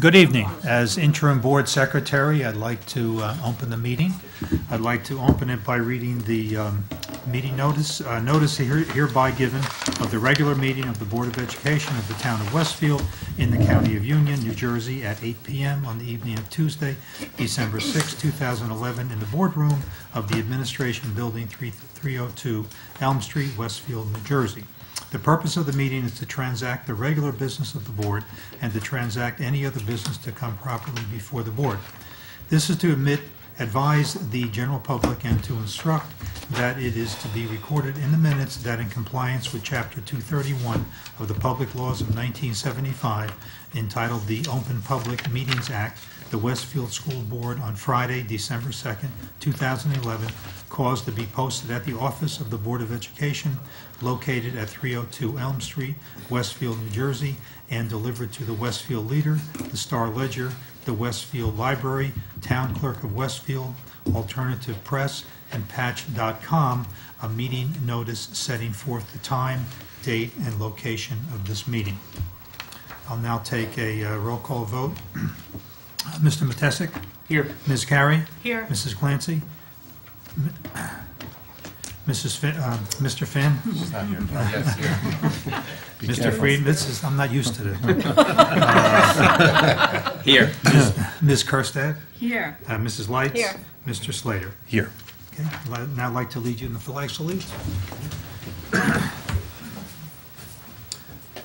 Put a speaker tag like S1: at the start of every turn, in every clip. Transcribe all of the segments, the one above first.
S1: Good evening. As interim board secretary, I'd like to open the meeting. I'd like to open it by reading the meeting notice. Notice hereby given of the regular meeting of the Board of Education of the Town of Westfield in the County of Union, New Jersey at 8 p.m. on the evening of Tuesday, December 6, 2011, in the boardroom of the Administration Building 302 Elm Street, Westfield, New Jersey. The purpose of the meeting is to transact the regular business of the board and to transact any other business to come properly before the board. This is to advise the general public and to instruct that it is to be recorded in the minutes that in compliance with Chapter 231 of the Public Laws of 1975, entitled the Open Public Meetings Act, the Westfield School Board on Friday, December 2nd, 2011, caused to be posted at the office of the Board of Education located at 302 Elm Street, Westfield, New Jersey, and delivered to the Westfield Leader, the Star Ledger, the Westfield Library, Town Clerk of Westfield, Alternative Press, and Patch.com, a meeting notice setting forth the time, date, and location of this meeting. I'll now take a roll call vote. Mr. Matissic? Here. Ms. Carey? Here. Mrs. Clancy? Mr. Finn?
S2: She's not here. Yes, here.
S1: Mr. Fried? I'm not used to this.
S2: Here.
S1: Ms. Kerstad?
S3: Here.
S1: Mrs. Lights?
S3: Here.
S1: Mr. Slater?
S2: Here.
S1: Okay. Now I'd like to lead you in the flag salute.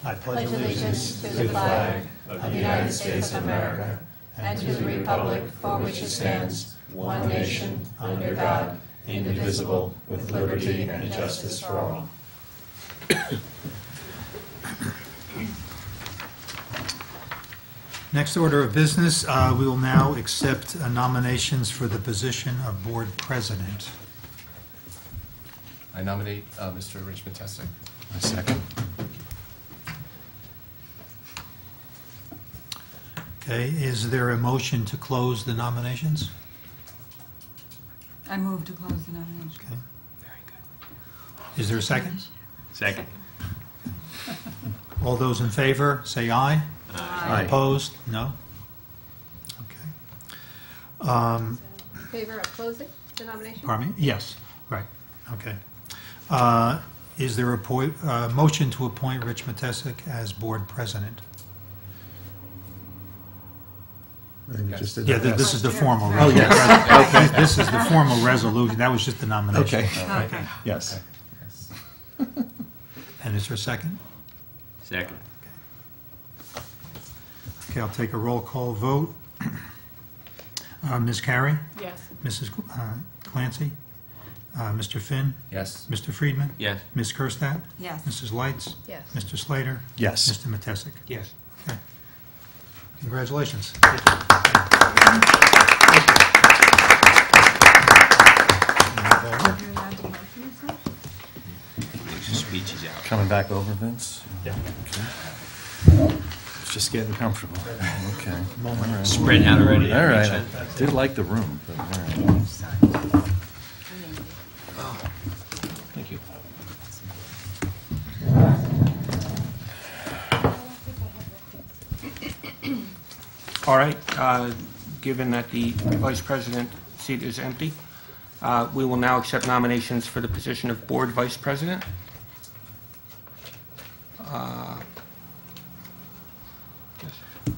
S1: I
S3: Pledge allegiance to the flag of the United States of America and to the republic for which it stands, one nation, under God, indivisible, with liberty and justice for all.
S1: Next order of business, we will now accept nominations for the position of board president.
S2: I nominate Mr. Rich Matissic. I second.
S1: Okay, is there a motion to close the nominations?
S3: I move to close the nomination.
S1: Okay, very good. Is there a second?
S4: Second.
S1: All those in favor, say aye.
S4: Aye.
S1: Opposed? No? Okay.
S5: Favor of closing the nomination?
S1: Pardon me? Yes, right, okay. Is there a motion to appoint Rich Matissic as board president?
S6: I think we just did
S1: Yeah,
S6: that.
S1: this is the formal.
S6: Oh, yes.
S1: Okay. This is the formal resolution. That was just the nomination.
S6: Okay.
S3: Okay.
S6: Yes.
S2: Yes.
S1: And is there a second?
S4: Second.
S1: Okay, I'll take a roll call vote. Ms. Carey?
S3: Yes.
S1: Mrs. Clancy? Mr. Finn?
S2: Yes.
S1: Mr. Friedman?
S4: Yes.
S1: Ms. Kerstad?
S3: Yes.
S1: Mrs. Lights?
S5: Yes.
S1: Mr. Slater?
S6: Yes.
S1: Mr. Matissic?
S4: Yes.
S1: Okay. Congratulations.
S4: Speech is out.
S6: Coming back over, Vince?
S1: Yeah.
S6: Okay. It's just getting comfortable. Okay. All right.
S4: Spread out already.
S6: All right. I did like the room, but all right.
S4: Thank you.
S7: All right, given that the vice president seat is empty, we will now accept nominations for the position of board vice president.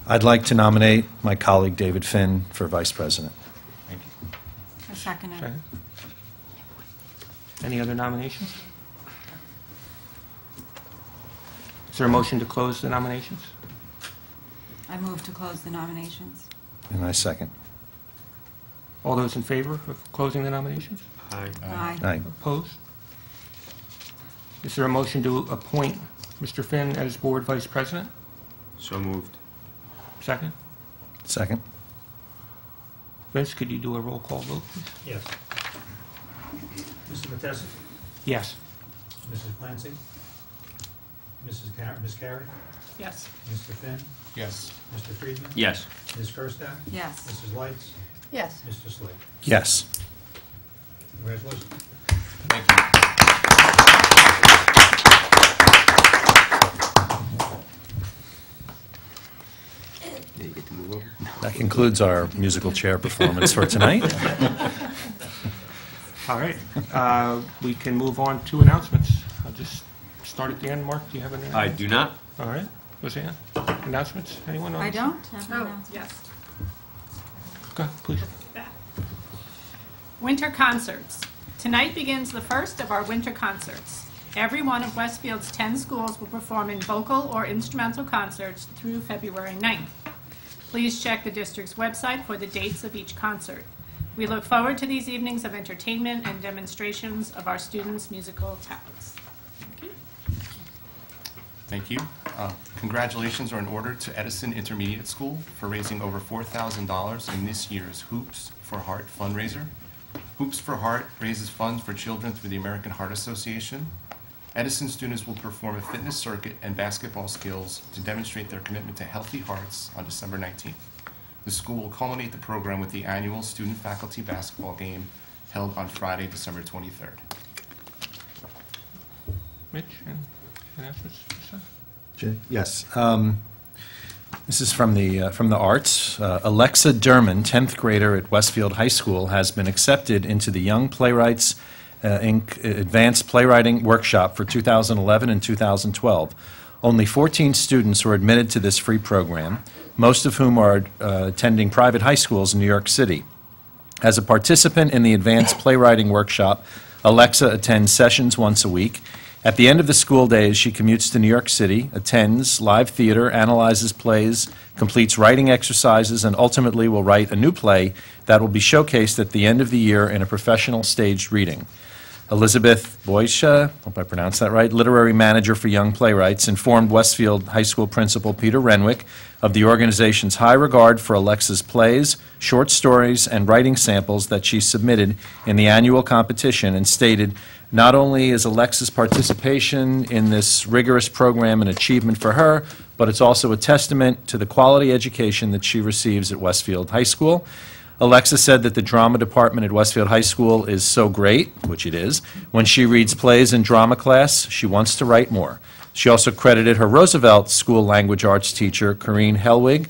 S6: I'd like to nominate my colleague David Finn for vice president.
S2: Thank you.
S3: I second it.
S7: Second. Any other nominations? Is there a motion to close the nominations?
S3: I move to close the nominations.
S6: And I second.
S7: All those in favor of closing the nominations?
S4: Aye.
S3: Aye.
S6: Aye.
S7: Opposed? Is there a motion to appoint Mr. Finn as board vice president?
S4: So moved.
S7: Second.
S6: Second.
S7: Vince, could you do a roll call vote, please?
S1: Yes. Mr. Matissic?
S7: Yes.
S1: Mrs. Clancy? Ms. Carey?
S3: Yes.
S1: Mr. Finn?
S2: Yes.
S1: Mr. Friedman?
S4: Yes.
S1: Ms. Kerstad?
S3: Yes.
S1: Mrs. Lights?
S5: Yes.
S1: Mr. Slater?
S6: Yes.
S1: Congratulations.
S2: Thank you.
S4: Yeah, you get to move over.
S6: That concludes our musical chair performance for tonight.
S7: All right, we can move on to announcements. I'll just start at the end. Mark, do you have any?
S4: I do not.
S7: All right, Roseanne, announcements? Anyone?
S8: I don't have an
S5: Oh,
S8: announcement.
S5: yes.
S7: Go ahead, please.
S9: Winter concerts. Tonight begins the first of our winter concerts. Every one of Westfield's 10 schools will perform in vocal or instrumental concerts through February 9th. Please check the district's website for the dates of each concert. We look forward to these evenings of entertainment and demonstrations of our students' musical talents. Thank you.
S2: Thank you. Congratulations are in order to Edison Intermediate School for raising over $4,000 in this year's Hoops for Heart fundraiser. Hoops for Heart raises funds for children through the American Heart Association. Edison students will perform a fitness circuit and basketball skills to demonstrate their commitment to healthy hearts on December 19th. The school will culminate the program with the annual student-faculty basketball game held on Friday, December 23rd.
S7: Mitch, any announcements?
S6: Yes. This is from the arts. Alexa Derman, 10th grader at Westfield High School, has been accepted into the Young Playwrights Inc. Advanced Playwriting Workshop for 2011 and 2012. Only 14 students were admitted to this free program, most of whom are attending private high schools in New York City. As a participant in the Advanced Playwriting Workshop, Alexa attends sessions once a week. At the end of the school days, she commutes to New York City, attends live theater, analyzes plays, completes writing exercises, and ultimately will write a new play that will be showcased at the end of the year in a professional staged reading. Elizabeth Boysha, hope I pronounced that right, literary manager for Young Playwrights, informed Westfield High School principal Peter Renwick of the organization's high regard for Alexa's plays, short stories, and writing samples that she submitted in the annual competition, and stated, "Not only is Alexa's participation in this rigorous program an achievement for her, but it's also a testament to the quality education that she receives at Westfield High School." Alexa said that the drama department at Westfield High School is so great, which it is. When she reads plays in drama class, she wants to write more. She also credited her Roosevelt School language arts teacher, Corrine Helwig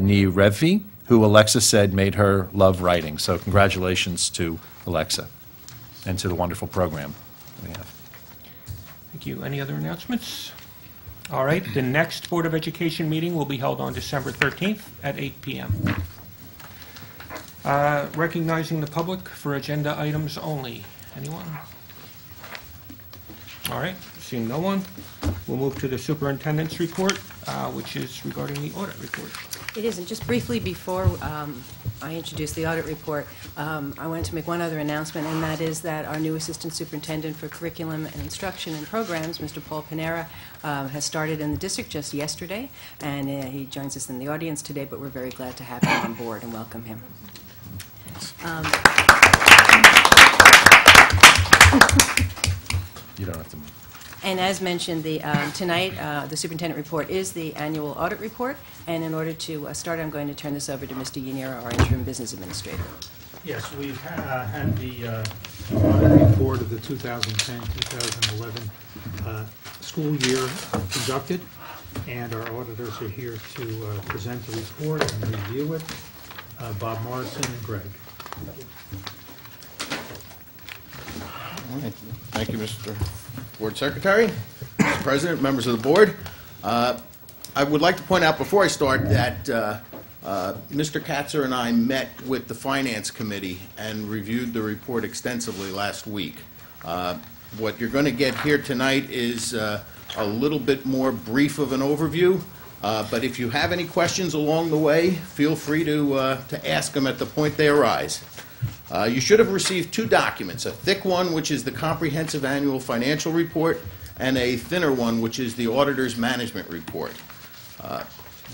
S6: Ni Revvi, who Alexa said made her love writing. So congratulations to Alexa and to the wonderful program we have.
S7: Thank you. Any other announcements? All right, the next Board of Education meeting will be held on December 13th at 8 p.m. Recognizing the public for agenda items only. Anyone? All right, seeing no one, we'll move to the superintendent's report, which is regarding the audit report.
S8: It is, and just briefly before I introduce the audit report, I wanted to make one other announcement, and that is that our new Assistant Superintendent for Curriculum and Instruction and Programs, Mr. Paul Panera, has started in the district just yesterday, and he joins us in the audience today, but we're very glad to have him on board and welcome him.
S6: You don't have to move.
S8: And as mentioned, tonight, the superintendent report is the annual audit report, and in order to start, I'm going to turn this over to Mr. Yanira, our interim business administrator.
S1: Yes, we've had the audit report of the 2010-2011 school year conducted, and our auditors are here to present the report and review it. Bob Morrison and Greg.
S10: All right. Thank you, Mr. Board Secretary, Mr. President, members of the board. I would like to point out before I start that Mr. Katzer and I met with the Finance Committee and reviewed the report extensively last week. What you're going to get here tonight is a little bit more brief of an overview, but if you have any questions along the way, feel free to ask them at the point they arise. You should have received two documents, a thick one, which is the Comprehensive Annual Financial Report, and a thinner one, which is the Auditor's Management Report.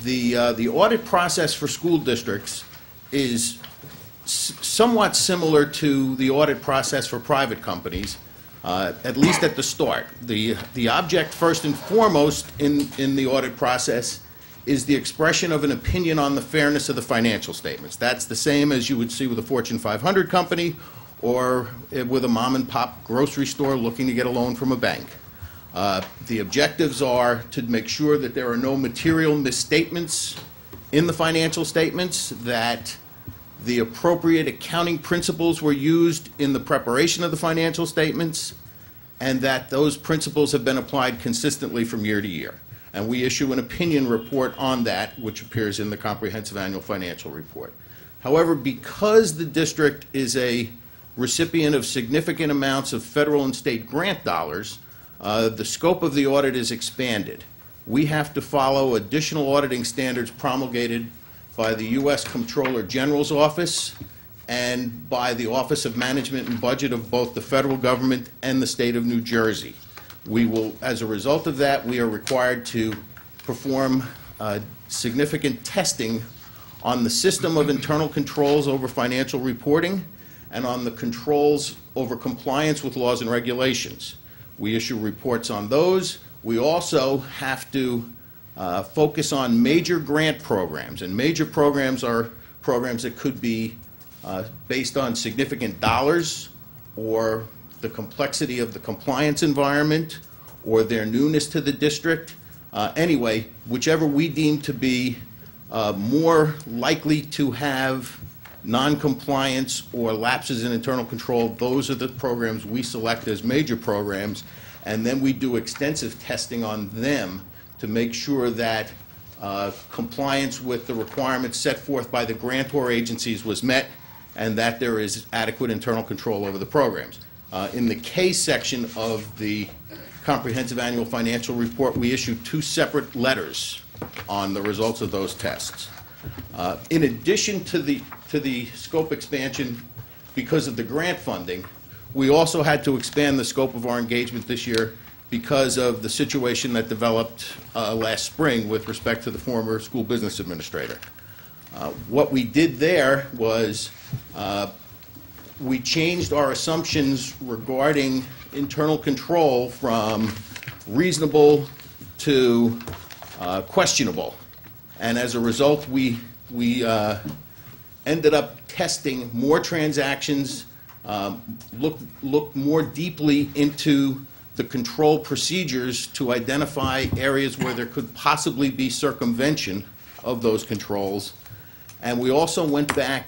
S10: The audit process for school districts is somewhat similar to the audit process for private companies, at least at the start. The object, first and foremost, in the audit process is the expression of an opinion on the fairness of the financial statements. That's the same as you would see with a Fortune 500 company or with a mom-and-pop grocery store looking to get a loan from a bank. The objectives are to make sure that there are no material misstatements in the financial statements, that the appropriate accounting principles were used in the preparation of the financial statements, and that those principles have been applied consistently from year to year. And we issue an opinion report on that, which appears in the comprehensive annual financial report. However, because the district is a recipient of significant amounts of federal and state grant dollars, the scope of the audit is expanded. We have to follow additional auditing standards promulgated by the U.S. Comptroller General's Office and by the Office of Management and Budget of both the federal government and the state of New Jersey. We will, as a result of that, we are required to perform significant testing on the system of internal controls over financial reporting and on the controls over compliance with laws and regulations. We issue reports on those. We also have to focus on major grant programs, and major programs are programs that could be based on significant dollars or the complexity of the compliance environment or their newness to the district. Anyway, whichever we deem to be more likely to have non-compliance or lapses in internal control, those are the programs we select as major programs, and then we do extensive testing on them to make sure that compliance with the requirements set forth by the grantor agencies was met and that there is adequate internal control over the programs. In the K section of the comprehensive annual financial report, we issue 2 separate letters on the results of those tests. In addition to the scope expansion because of the grant funding, we also had to expand the scope of our engagement this year because of the situation that developed last spring with respect to the former school business administrator. What we did there was we changed our assumptions regarding internal control from reasonable to questionable. And as a result, we ended up testing more transactions, looked more deeply into the control procedures to identify areas where there could possibly be circumvention of those controls. And we also went back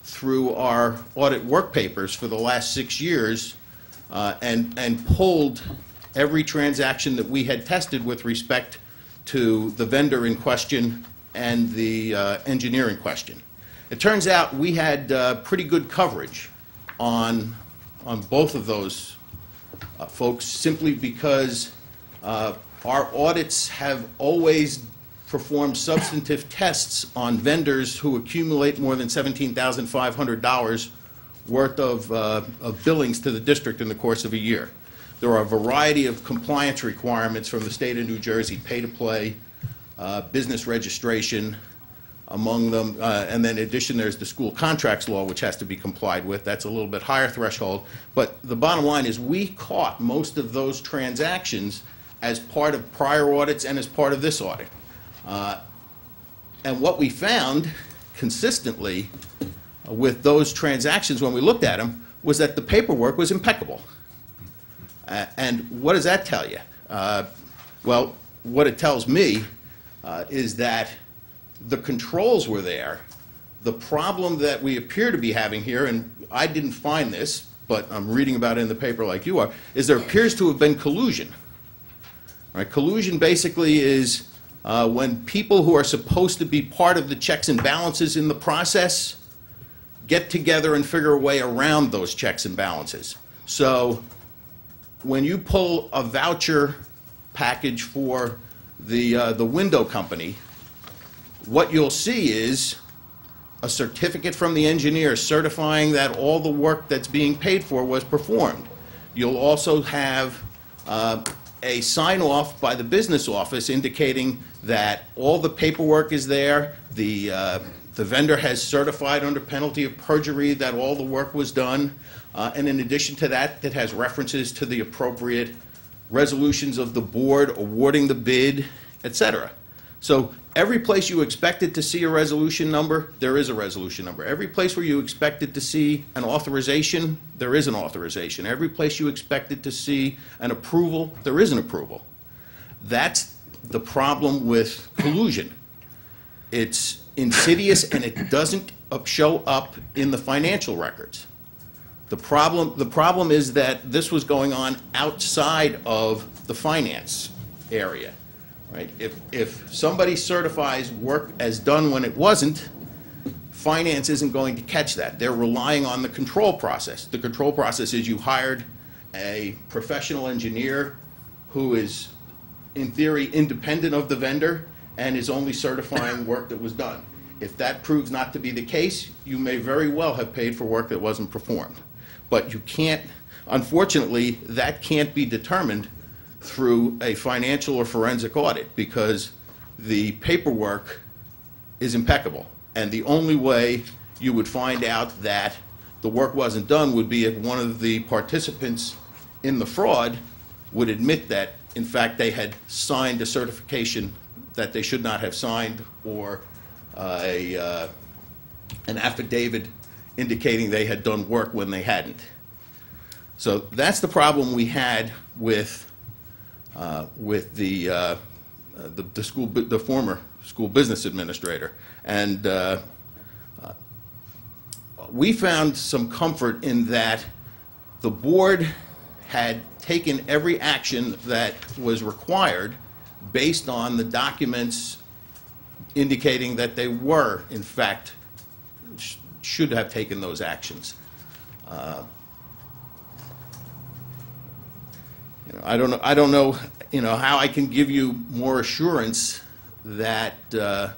S10: through our audit work papers for the last 6 years and pulled every transaction that we had tested with respect to the vendor in question and the engineer in question. It turns out we had pretty good coverage on both of those folks, simply because our audits have always performed substantive tests on vendors who accumulate more than $17,500 worth of billings to the district in the course of a year. There are a variety of compliance requirements from the state of New Jersey, pay-to-play, business registration, among them, and then in addition there's the school contracts law, which has to be complied with. That's a little bit higher threshold. But the bottom line is we caught most of those transactions as part of prior audits and as part of this audit. And what we found consistently with those transactions when we looked at them was that the paperwork was impeccable. And what does that tell you? Well, what it tells me is that the controls were there. The problem that we appear to be having here, and I didn't find this, but I'm reading about it in the paper like you are, is there appears to have been collusion. Right? Collusion basically is when people who are supposed to be part of the checks and balances in the process get together and figure a way around those checks and balances. So when you pull a voucher package for the window company, what you'll see is a certificate from the engineer certifying that all the work that's being paid for was performed. You'll also have a sign-off by the business office indicating that all the paperwork is there, the vendor has certified under penalty of perjury that all the work was done, and in addition to that, it has references to the appropriate resolutions of the board awarding the bid, etc. So every place you expected to see a resolution number, there is a resolution number. Every place where you expected to see an authorization, there is an authorization. Every place you expected to see an approval, there is an approval. That's the problem with collusion. It's insidious, and it doesn't show up in the financial records. The problem is that this was going on outside of the finance area, right? If somebody certifies work as done when it wasn't, finance isn't going to catch that. They're relying on the control process. The control process is you hired a professional engineer who is, in theory, independent of the vendor and is only certifying work that was done. If that proves not to be the case, you may very well have paid for work that wasn't performed. But you can't, unfortunately, that can't be determined through a financial or forensic audit because the paperwork is impeccable. And the only way you would find out that the work wasn't done would be if one of the participants in the fraud would admit that, in fact, they had signed a certification that they should not have signed, or an affidavit indicating they had done work when they hadn't. So that's the problem we had with the former school business administrator. And we found some comfort in that the board had taken every action that was required based on the documents indicating that they were, in fact, should have taken those actions. I don't know, how I can give you more assurance that the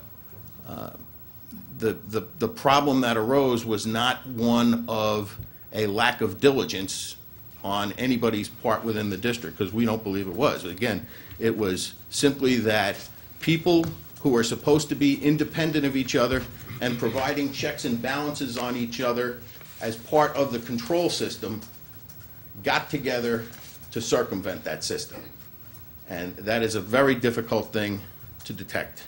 S10: problem that arose was not one of a lack of diligence on anybody's part within the district, because we don't believe it was. Again, it was simply that people who are supposed to be independent of each other and providing checks and balances on each other as part of the control system got together to circumvent that system. And that is a very difficult thing to detect.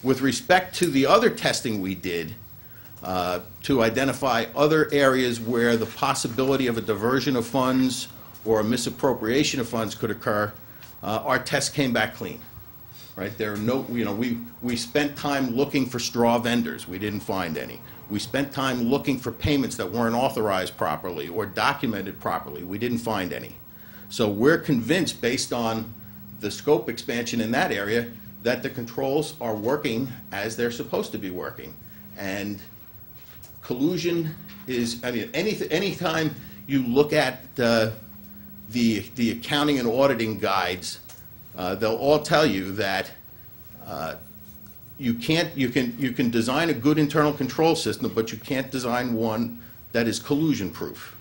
S10: With respect to the other testing we did to identify other areas where the possibility of a diversion of funds or a misappropriation of funds could occur, our test came back clean. Right? There are no, we spent time looking for straw vendors. We didn't find any. We spent time looking for payments that weren't authorized properly or documented properly. We didn't find any. So we're convinced, based on the scope expansion in that area, that the controls are working as they're supposed to be working. And collusion is, anytime you look at the accounting and auditing guides, they'll all tell you that you can design a good internal control system, but you can't design one that is collusion proof.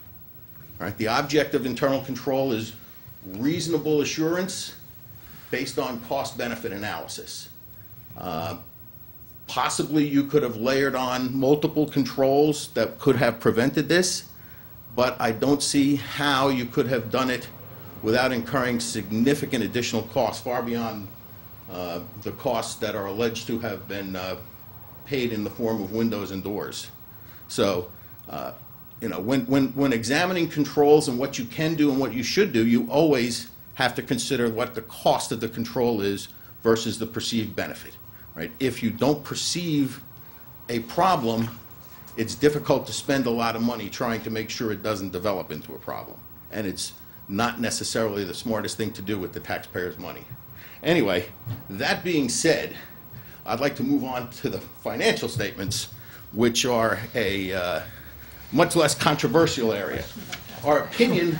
S10: Right? The object of internal control is reasonable assurance based on cost-benefit analysis. Possibly you could have layered on multiple controls that could have prevented this, but I don't see how you could have done it without incurring significant additional costs, far beyond the costs that are alleged to have been paid in the form of windows and doors. So, when examining controls and what you can do and what you should do, you always have to consider what the cost of the control is versus the perceived benefit. Right? If you don't perceive a problem, it's difficult to spend a lot of money trying to make sure it doesn't develop into a problem. And it's not necessarily the smartest thing to do with the taxpayers' money. Anyway, that being said, I'd like to move on to the financial statements, which are a much less controversial area. Our opinion,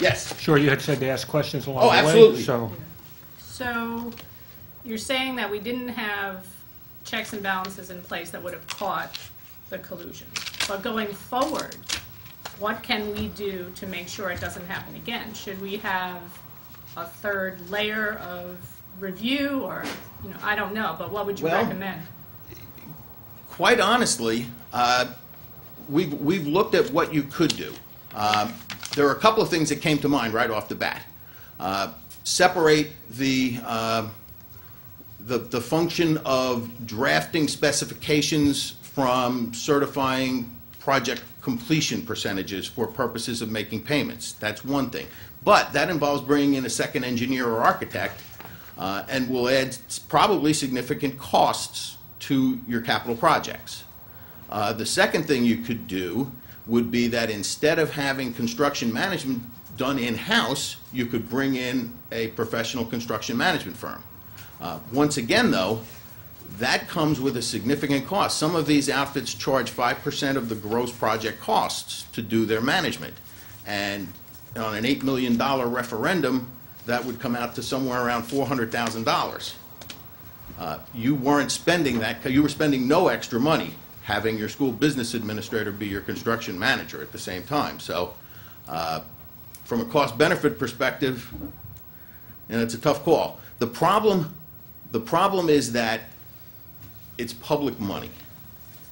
S10: yes?
S7: Sure, you had said to ask questions along
S10: Oh,
S7: the way.
S10: absolutely.
S9: So you're saying that we didn't have checks and balances in place that would have caught the collusion. But going forward, what can we do to make sure it doesn't happen again? Should we have a third layer of review, or, I don't know, but what would you recommend?
S10: Quite honestly, we've looked at what you could do. There are a couple of things that came to mind right off the bat. Separate the function of drafting specifications from certifying project completion percentages for purposes of making payments. That's one thing. But that involves bringing in a second engineer or architect and will add probably significant costs to your capital projects. The second thing you could do would be that instead of having construction management done in-house, you could bring in a professional construction management firm. Once again, though, that comes with a significant cost. Some of these outfits charge 5% of the gross project costs to do their management. And on an $8 million referendum, that would come out to somewhere around $400,000. You weren't spending that, you were spending no extra money having your school business administrator be your construction manager at the same time. So from a cost-benefit perspective, it's a tough call. The problem is that it's public money,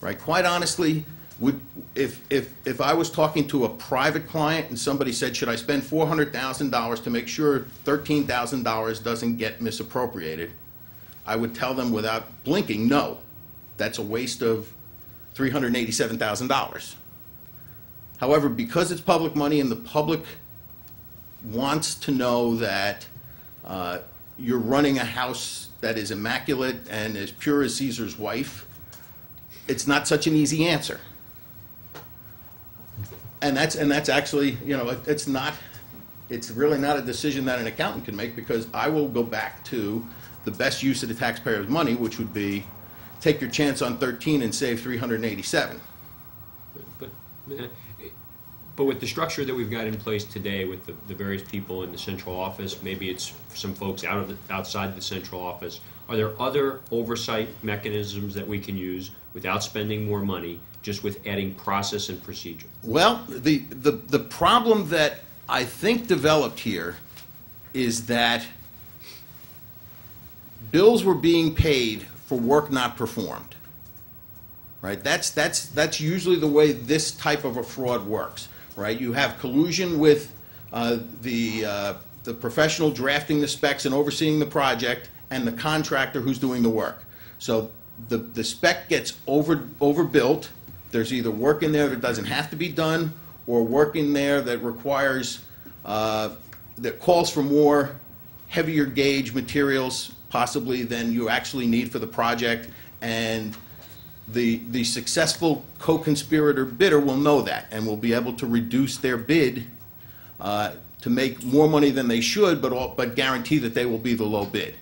S10: right? Quite honestly, if I was talking to a private client and somebody said, should I spend $400,000 to make sure $13,000 doesn't get misappropriated, I would tell them without blinking, no, that's a waste of $387,000. However, because it's public money and the public wants to know that you're running a house that is immaculate and as pure as Caesar's wife, it's not such an easy answer. And that's actually, it's really not a decision that an accountant can make, because I will go back to the best use of the taxpayer's money, which would be take your chance on 13 and save 387.
S11: But with the structure that we've got in place today, with the various people in the central office, maybe it's some folks outside the central office, are there other oversight mechanisms that we can use without spending more money, just with adding process and procedure?
S10: Well, the problem that I think developed here is that bills were being paid for work not performed. Right? That's usually the way this type of a fraud works. Right? You have collusion with the professional drafting the specs and overseeing the project, and the contractor who's doing the work. So the spec gets overbuilt. There's either work in there that doesn't have to be done, or work in there that requires that calls for more heavier gauge materials possibly than you actually need for the project, and the successful co-conspirator bidder will know that and will be able to reduce their bid to make more money than they should, but guarantee that they will be the low bid.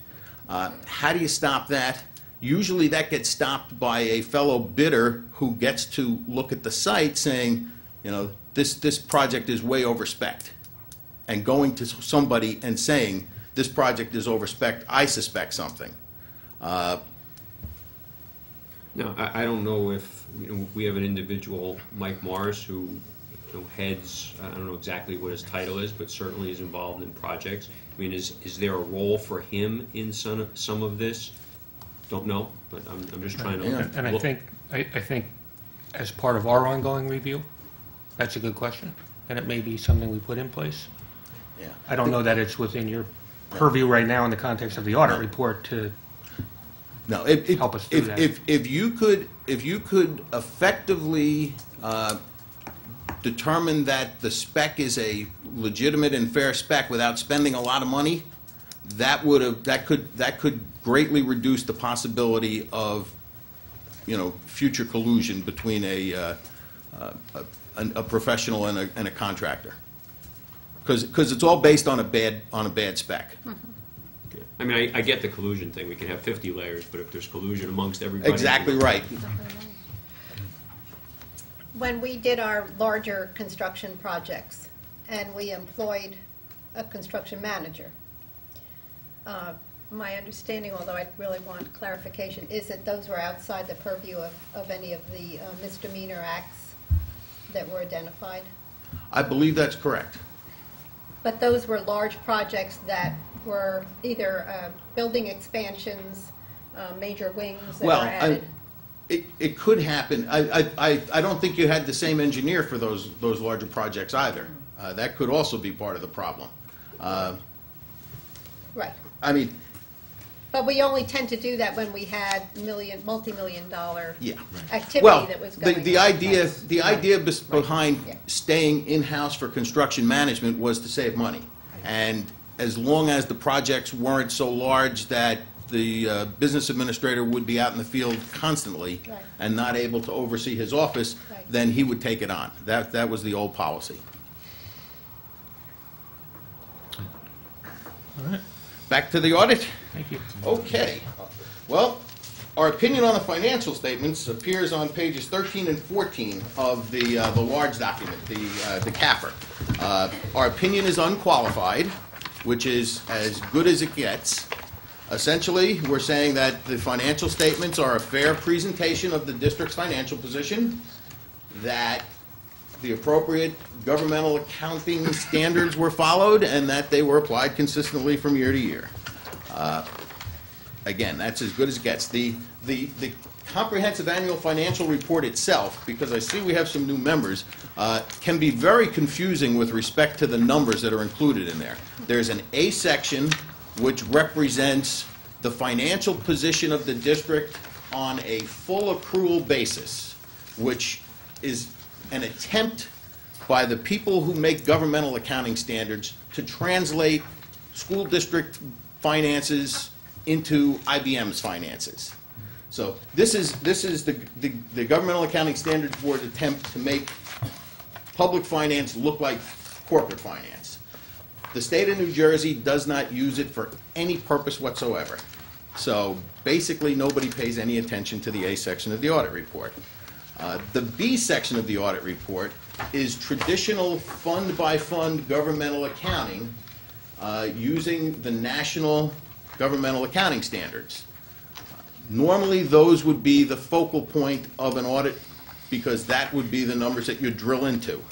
S10: How do you stop that? Usually that gets stopped by a fellow bidder who gets to look at the site saying, this project is way over-spec'd, and going to somebody and saying, this project is over-spec'd, I suspect something.
S11: Now, I don't know if we have an individual, Mike Morris, who heads, I don't know exactly what his title is, but certainly is involved in projects. I mean, is there a role for him in some of this? Don't know, but I'm just trying to.
S7: And I think as part of our ongoing review, that's a good question, and it may be something we put in place.
S10: Yeah.
S7: I don't know that it's within your purview right now in the context of the audit report to help us do that.
S10: If you could effectively determine that the spec is a legitimate and fair spec without spending a lot of money, that could greatly reduce the possibility of future collusion between a professional and a contractor, because it's all based on a bad spec.
S11: I mean, I get the collusion thing. We can have 50 layers, but if there's collusion amongst everybody.
S10: Exactly right.
S5: When we did our larger construction projects and we employed a construction manager, my understanding, although I really want clarification, is that those were outside the purview of any of the misdemeanor acts that were identified.
S10: I believe that's correct.
S5: But those were large projects that were either building expansions, major wings that were added.
S10: It could happen. I don't think you had the same engineer for those larger projects either. That could also be part of the problem.
S5: Right.
S10: I mean,
S5: but we only tend to do that when we had multi-million-dollar activity
S10: well,
S5: that was going on.
S10: the idea behind staying in-house for construction management was to save money. And as long as the projects weren't so large that the business administrator would be out in the field constantly
S5: Right.
S10: and not able to oversee his office,
S5: Right.
S10: then he would take it on. That was the old policy.
S1: All right.
S10: Back to the audit.
S7: Thank you.
S10: Okay. Well, our opinion on the financial statements appears on pages 13 and 14 of the large document, the CAFR. Our opinion is unqualified, which is as good as it gets. Essentially, we're saying that the financial statements are a fair presentation of the district's financial position, that the appropriate governmental accounting standards were followed, and that they were applied consistently from year to year. Again, that's as good as it gets. The comprehensive annual financial report itself, because I see we have some new members, can be very confusing with respect to the numbers that are included in there. There's an A section which represents the financial position of the district on a full accrual basis, which is an attempt by the people who make governmental accounting standards to translate school district finances into IBM's finances. So this is the Governmental Accounting Standards Board attempt to make public finance look like corporate finance. The state of New Jersey does not use it for any purpose whatsoever. So basically, nobody pays any attention to the A section of the audit report. The B section of the audit report is traditional fund-by-fund governmental accounting using the national governmental accounting standards. Normally, those would be the focal point of an audit because that would be the numbers that you drill into.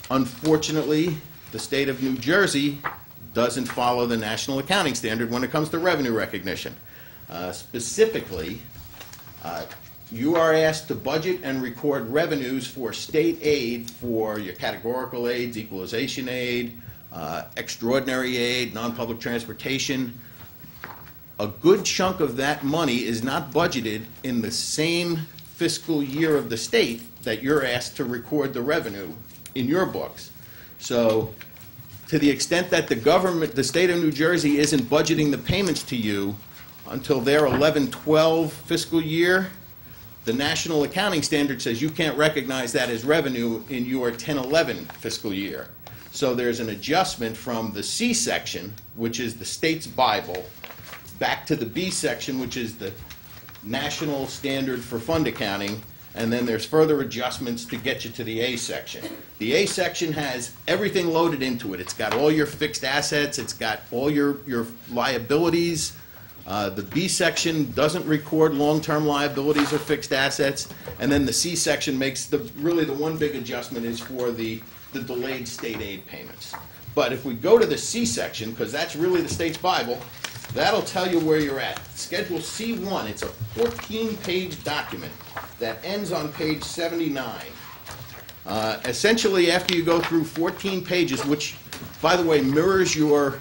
S10: Unfortunately, the state of New Jersey doesn't follow the national accounting standard when it comes to revenue recognition. Specifically, you are asked to budget and record revenues for state aid for your categorical aids, equalization aid, extraordinary aid, non-public transportation. A good chunk of that money is not budgeted in the same fiscal year of the state that you're asked to record the revenue in your books. So to the extent that the state of New Jersey isn't budgeting the payments to you until their 11-12 fiscal year, the national accounting standard says you can't recognize that as revenue in your 10-11 fiscal year. So there's an adjustment from the C section, which is the state's Bible, back to the B section, which is the national standard for fund accounting, and then there's further adjustments to get you to the A section. The A section has everything loaded into it. It's got all your fixed assets, it's got all your liabilities. The B section doesn't record long-term liabilities or fixed assets, and then the C section makes really the one big adjustment is for the delayed state aid payments. But if we go to the C section, because that's really the state's Bible, that'll tell you where you're at. Schedule C1, it's a 14-page document that ends on page 79. Essentially, after you go through 14 pages, which, by the way, mirrors your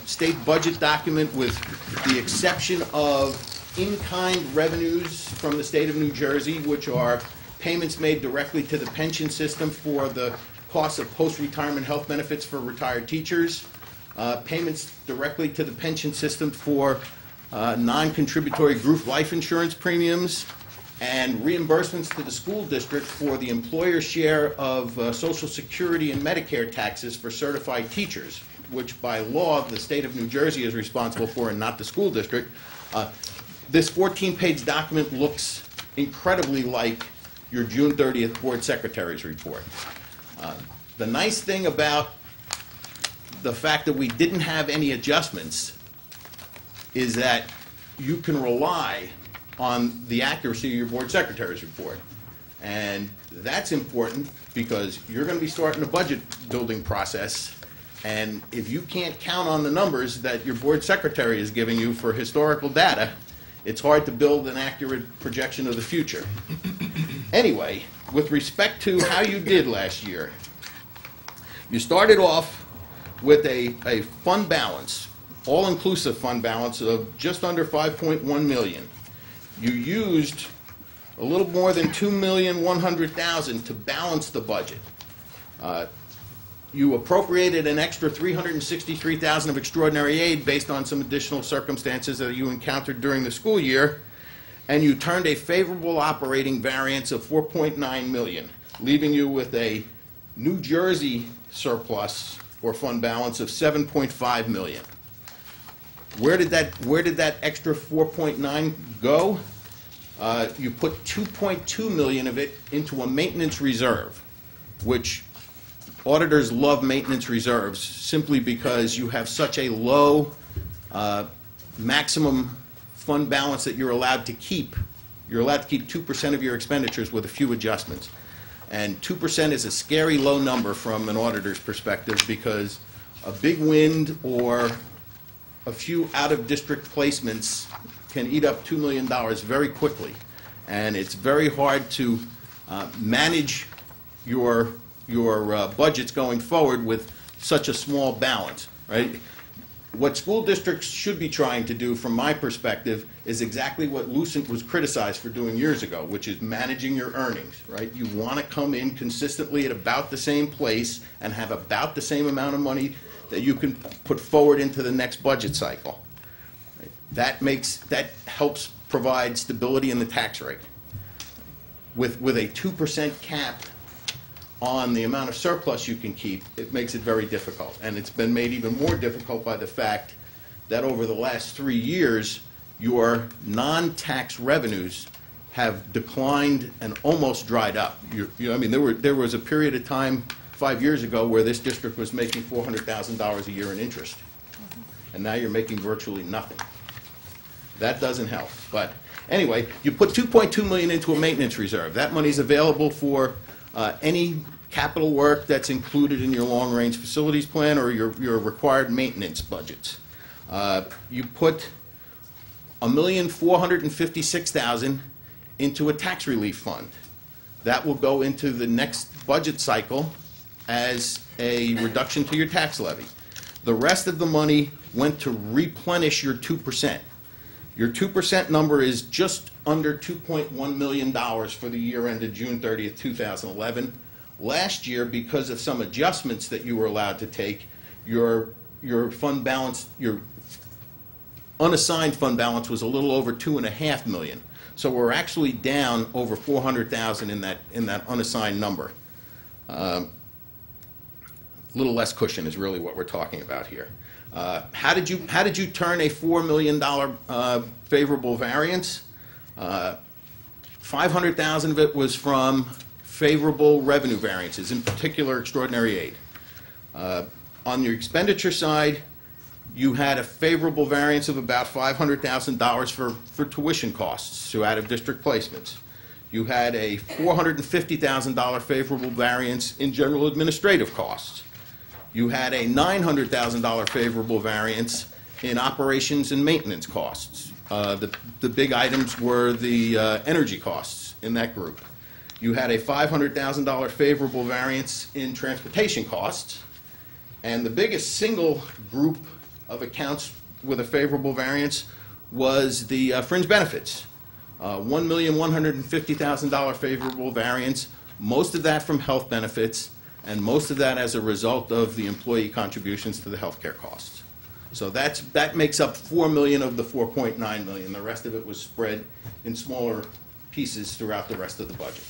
S10: state budget document with the exception of in-kind revenues from the state of New Jersey, which are payments made directly to the pension system for the costs of post-retirement health benefits for retired teachers, payments directly to the pension system for non-contributory group life insurance premiums, and reimbursements to the school district for the employer share of Social Security and Medicare taxes for certified teachers, which by law the state of New Jersey is responsible for and not the school district. This 14-page document looks incredibly like your June 30th Board Secretary's report. The nice thing about the fact that we didn't have any adjustments is that you can rely on the accuracy of your Board Secretary's report. And that's important because you're going to be starting a budget building process, and if you can't count on the numbers that your Board Secretary is giving you for historical data, it's hard to build an accurate projection of the future. Anyway, with respect to how you did last year, you started off with a fund balance, all-inclusive fund balance of just under $5.1 million. You used a little more than $2,100,000 to balance the budget. You appropriated an extra $363,000 of extraordinary aid based on some additional circumstances that you encountered during the school year, and you turned a favorable operating variance of $4.9 million, leaving you with a New Jersey surplus or fund balance of $7.5 million. Where did that extra 4.9 go? You put $2.2 million of it into a maintenance reserve, which auditors love maintenance reserves simply because you have such a low maximum fund balance that you're allowed to keep. You're allowed to keep 2% of your expenditures with a few adjustments. And 2% is a scary low number from an auditor's perspective, because a big wind or a few out-of-district placements can eat up $2 million very quickly. And it's very hard to manage your budgets going forward with such a small balance, right? What school districts should be trying to do, from my perspective, is exactly what Lucent was criticized for doing years ago, which is managing your earnings, right? You want to come in consistently at about the same place and have about the same amount of money that you can put forward into the next budget cycle. Right? That helps provide stability in the tax rate. With a 2% cap on the amount of surplus you can keep, it makes it very difficult. And it's been made even more difficult by the fact that over the last 3 years, your non-tax revenues have declined and almost dried up. I mean, there was a period of time 5 years ago where this district was making $400,000 a year in interest. And now you're making virtually nothing. That doesn't help. But anyway, you put $2.2 million into a maintenance reserve. That money's available for any capital work that's included in your long-range facilities plan or your required maintenance budgets. You put $1,456,000 into a tax relief fund. That will go into the next budget cycle as a reduction to your tax levy. The rest of the money went to replenish your 2%. Your 2% number is just under $2.1 million for the year ended June 30th, 2011. Last year, because of some adjustments that you were allowed to take, your fund balance, your unassigned fund balance was a little over $2.5 million. So we're actually down over $400,000 in that unassigned number. A little less cushion is really what we're talking about here. How did you turn a $4 million favorable variance? $500,000 of it was from favorable revenue variances, in particular extraordinary aid. On your expenditure side, you had a favorable variance of about $500,000 for tuition costs to out-of-district placements. You had a $450,000 favorable variance in general administrative costs. You had a $900,000 favorable variance in operations and maintenance costs. The big items were the energy costs in that group. You had a $500,000 favorable variance in transportation costs. And the biggest single group of accounts with a favorable variance was the fringe benefits. $1,150,000 favorable variance, most of that from health benefits, and most of that as a result of the employee contributions to the health care costs. So that makes up $4 million of the $4.9 million. The rest of it was spread in smaller pieces throughout the rest of the budget.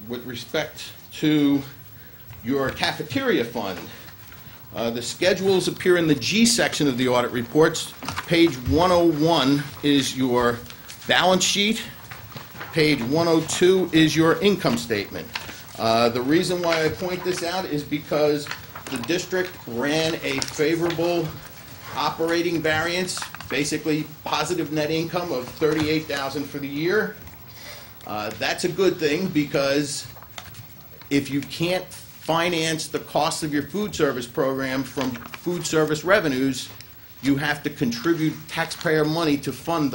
S10: With respect to your cafeteria fund, the schedules appear in the G section of the audit reports. Page 101 is your balance sheet. Page 102 is your income statement. The reason why I point this out is because the district ran a favorable operating variance, basically positive net income of $38,000 for the year. That's a good thing, because if you can't finance the cost of your food service program from food service revenues, you have to contribute taxpayer money to fund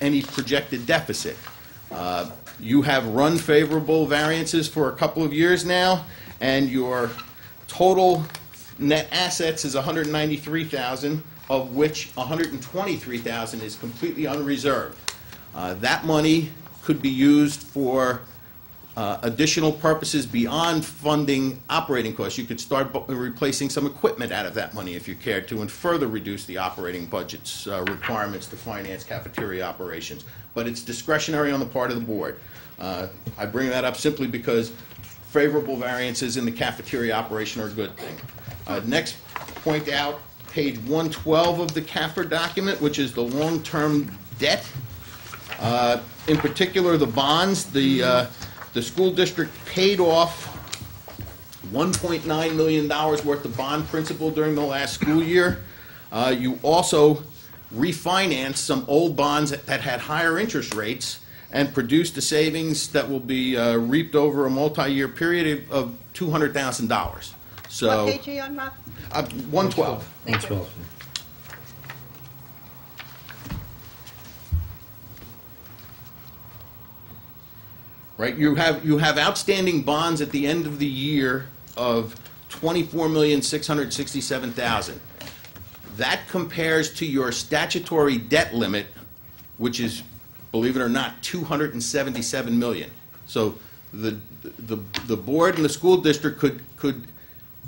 S10: any projected deficit. You have run favorable variances for a couple of years now, and your total net assets is $193,000, of which $123,000 is completely unreserved. That money could be used for additional purposes beyond funding operating costs. You could start replacing some equipment out of that money if you cared to, and further reduce the operating budget's requirements to finance cafeteria operations. But it's discretionary on the part of the board. I bring that up simply because favorable variances in the cafeteria operation are a good thing. Next, point out page 112 of the CAFR document, which is the long-term debt. In particular, the bonds. The school district paid off $1.9 million worth of bond principal during the last school year. You also refinanced some old bonds that had higher interest rates and produced a savings that will be reaped over a multi-year period of $200,000. So,
S5: What page are you on, Rob?
S10: 112.
S5: Thank you.
S10: Right, you have outstanding bonds at the end of the year of $24,667,000. That compares to your statutory debt limit, which is, believe it or not, $277 million. So the board and the school district could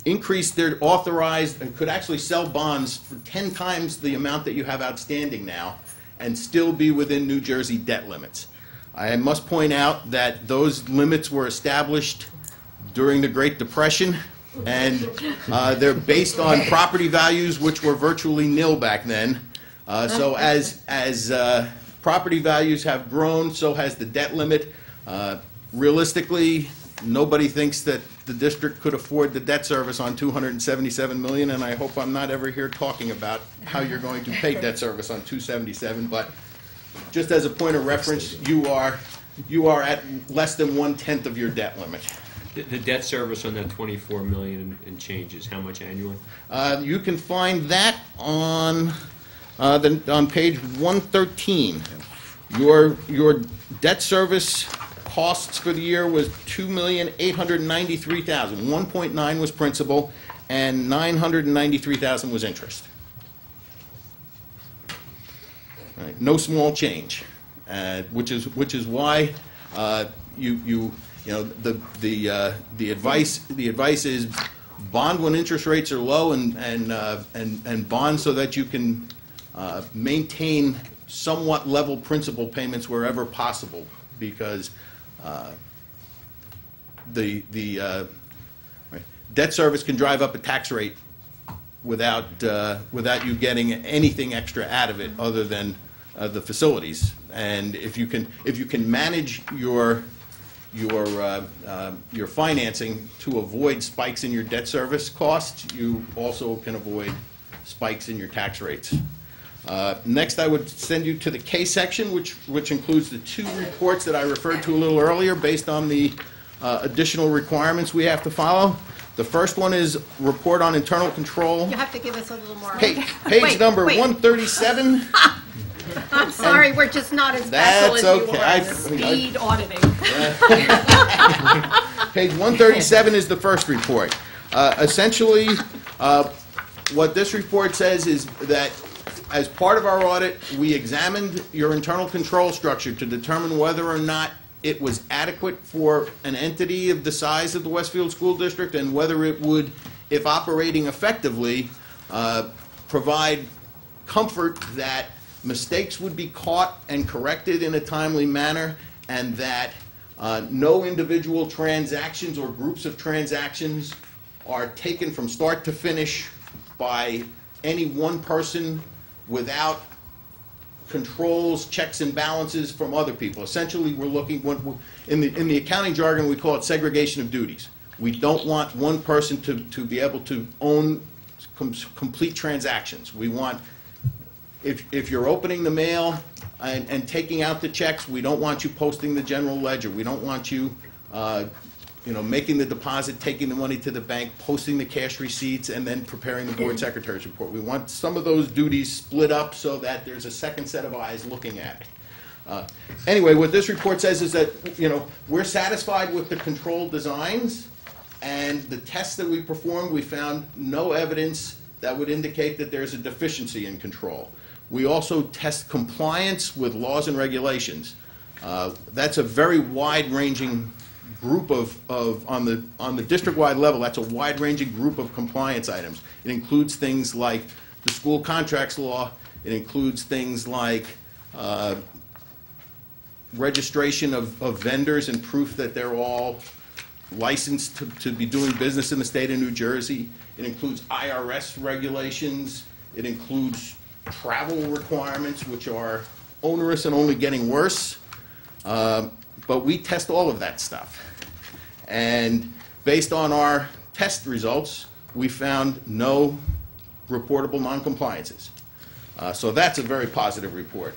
S10: increase their authorized, and could actually sell bonds for 10 times the amount that you have outstanding now, and still be within New Jersey debt limits. I must point out that those limits were established during the Great Depression, and they're based on property values which were virtually nil back then. So as property values have grown, so has the debt limit. Realistically, nobody thinks that the district could afford the debt service on $277 million, and I hope I'm not ever here talking about how you're going to pay debt service on $277, but just as a point of reference, you are at less than 1/10 of your debt limit.
S11: The debt service on that 24 million and change is how much annually?
S10: You can find that on page 113. Your debt service costs for the year was $2,893,000. 1.9 was principal, and $993,000 was interest. Right, no small change, which is why the advice is bond when interest rates are low, and bond so that you can maintain somewhat level principal payments wherever possible, because debt service can drive up a tax rate without you getting anything extra out of it other than the facilities. And if you can manage your financing to avoid spikes in your debt service costs, you also can avoid spikes in your tax rates. Next, I would send you to the K section, which includes the two reports that I referred to a little earlier based on the additional requirements we have to follow. The first one is report on internal control.
S5: You have to give us a little more.
S10: Page
S5: Wait,
S10: number
S5: wait.
S10: 137.
S5: I'm sorry, we're just not as special as
S10: That's
S5: you
S10: okay.
S5: are.
S9: Speed auditing.
S10: Page 137 is the first report. Essentially, what this report says is that as part of our audit, we examined your internal control structure to determine whether or not it was adequate for an entity of the size of the Westfield School District, and whether it would, if operating effectively, provide comfort that mistakes would be caught and corrected in a timely manner, and that no individual transactions or groups of transactions are taken from start to finish by any one person without controls, checks and balances from other people. Essentially, we're looking, in the accounting jargon, we call it segregation of duties. We don't want one person to be able to own complete transactions. We want, if you're opening the mail and taking out the checks, we don't want you posting the general ledger. We don't want you making the deposit, taking the money to the bank, posting the cash receipts, and then preparing the board secretary's report. We want some of those duties split up so that there's a second set of eyes looking at it. Anyway, what this report says is that, we're satisfied with the control designs, and the tests that we performed, we found no evidence that would indicate that there's a deficiency in control. We also test compliance with laws and regulations. That's a very wide-ranging group of on the district-wide level, that's a wide-ranging group of compliance items. It includes things like the school contracts law. It includes things like registration of vendors and proof that they're all licensed to be doing business in the state of New Jersey. It includes IRS regulations. It includes travel requirements, which are onerous and only getting worse. But we test all of that stuff. And based on our test results, we found no reportable noncompliances. So that's a very positive report.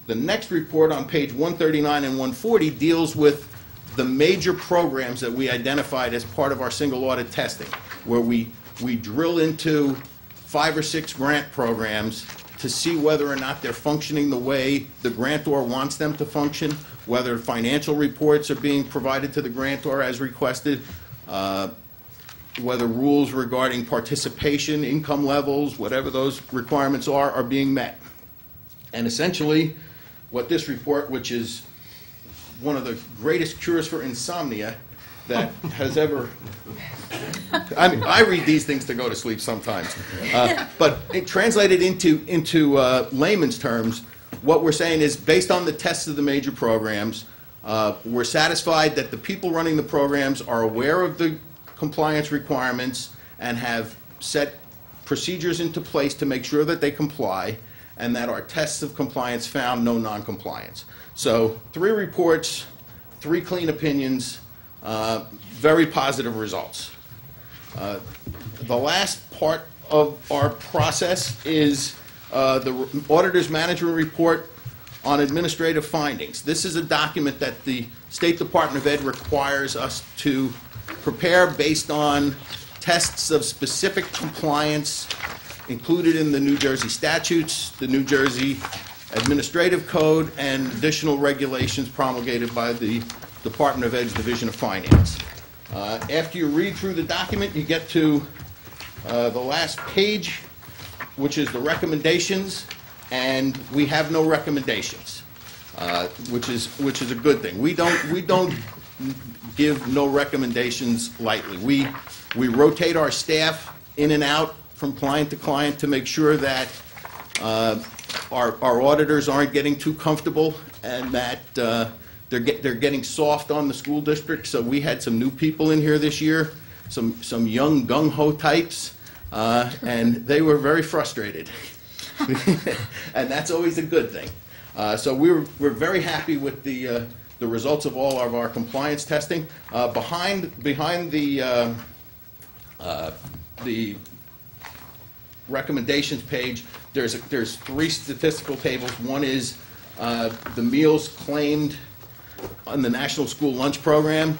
S10: The next report on page 139 and 140 deals with the major programs that we identified as part of our single audit testing, where we drill into 5 or 6 grant programs to see whether or not they're functioning the way the grantor wants them to function, whether financial reports are being provided to the grantor as requested, whether rules regarding participation, income levels, whatever those requirements are being met. And essentially, what this report, which is one of the greatest cures for insomnia that has ever, I mean, I read these things to go to sleep sometimes. But it translated into layman's terms, what we're saying is, based on the tests of the major programs, we're satisfied that the people running the programs are aware of the compliance requirements and have set procedures into place to make sure that they comply, and that our tests of compliance found no noncompliance. So 3 reports, 3 clean opinions, very positive results. The last part of our process is the Auditor's Management Report on Administrative Findings. This is a document that the State Department of Ed requires us to prepare based on tests of specific compliance included in the New Jersey statutes, the New Jersey Administrative Code, and additional regulations promulgated by the Department of Ed's Division of Finance. After you read through the document, you get to the last page, which is the recommendations, and we have no recommendations, which is a good thing. We don't give no recommendations lightly. We rotate our staff in and out from client to client to make sure that our auditors aren't getting too comfortable and that they're getting soft on the school district. So we had some new people in here this year, some young gung-ho types, and they were very frustrated. And that's always a good thing. So we're very happy with the results of all of our compliance testing. Behind the recommendations page, there's 3 statistical tables. One is the meals claimed on the National School Lunch Program.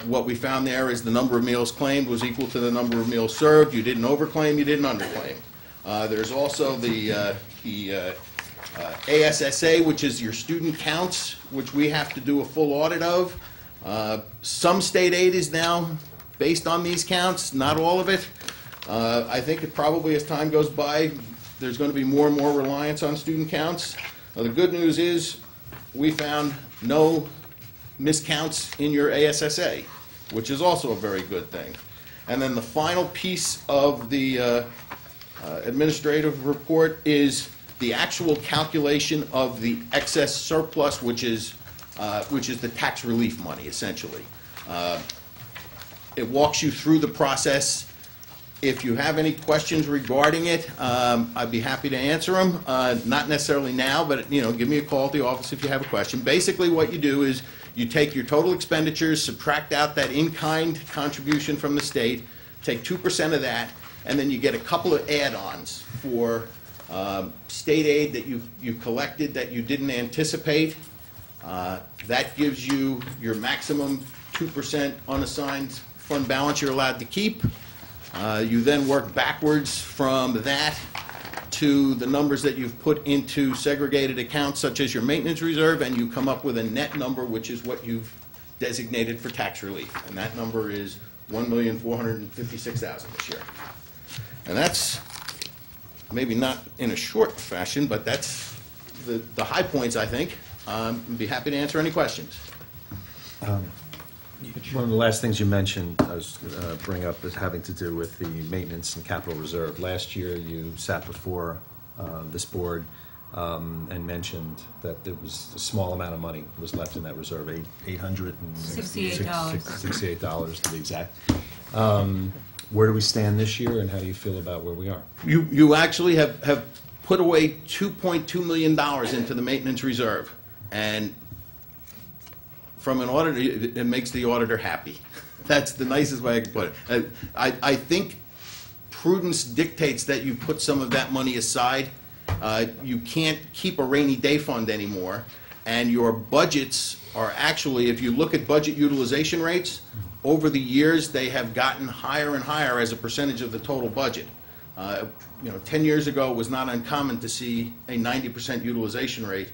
S10: What we found there is the number of meals claimed was equal to the number of meals served. You didn't overclaim, you didn't underclaim. There's also the ASSA, which is your student counts, which we have to do a full audit of. Some state aid is now based on these counts, not all of it. I think it probably, as time goes by, there's going to be more and more reliance on student counts. The good news is we found no miscounts in your ASSA, which is also a very good thing. And then the final piece of the administrative report is the actual calculation of the excess surplus, which is the tax relief money, essentially. It walks you through the process. If you have any questions regarding it, I'd be happy to answer them. Not necessarily now, but give me a call at the office if you have a question. Basically, what you do is you take your total expenditures, subtract out that in-kind contribution from the state, take 2% of that, and then you get a couple of add-ons for state aid that you collected that you didn't anticipate. That gives you your maximum 2% unassigned fund balance you're allowed to keep. You then work backwards from that to the numbers that you've put into segregated accounts such as your maintenance reserve, and you come up with a net number, which is what you've designated for tax relief. And that number is $1,456,000 this year. And that's maybe not in a short fashion, but that's the high points, I think. I'd be happy to answer any questions.
S6: One of the last things you mentioned, I was going to bring up, is having to do with the maintenance and capital reserve. Last year, you sat before this board and mentioned that there was a small amount of money was left in that reserve, $868 to be exact. Where do we stand this year, and how do you feel about where we are?
S10: You actually have put away $2.2 million into the maintenance reserve, and from an auditor, it makes the auditor happy. That's the nicest way I can put it. I think prudence dictates that you put some of that money aside. You can't keep a rainy day fund anymore, and your budgets are actually, if you look at budget utilization rates, over the years they have gotten higher and higher as a percentage of the total budget. 10 years ago it was not uncommon to see a 90% utilization rate.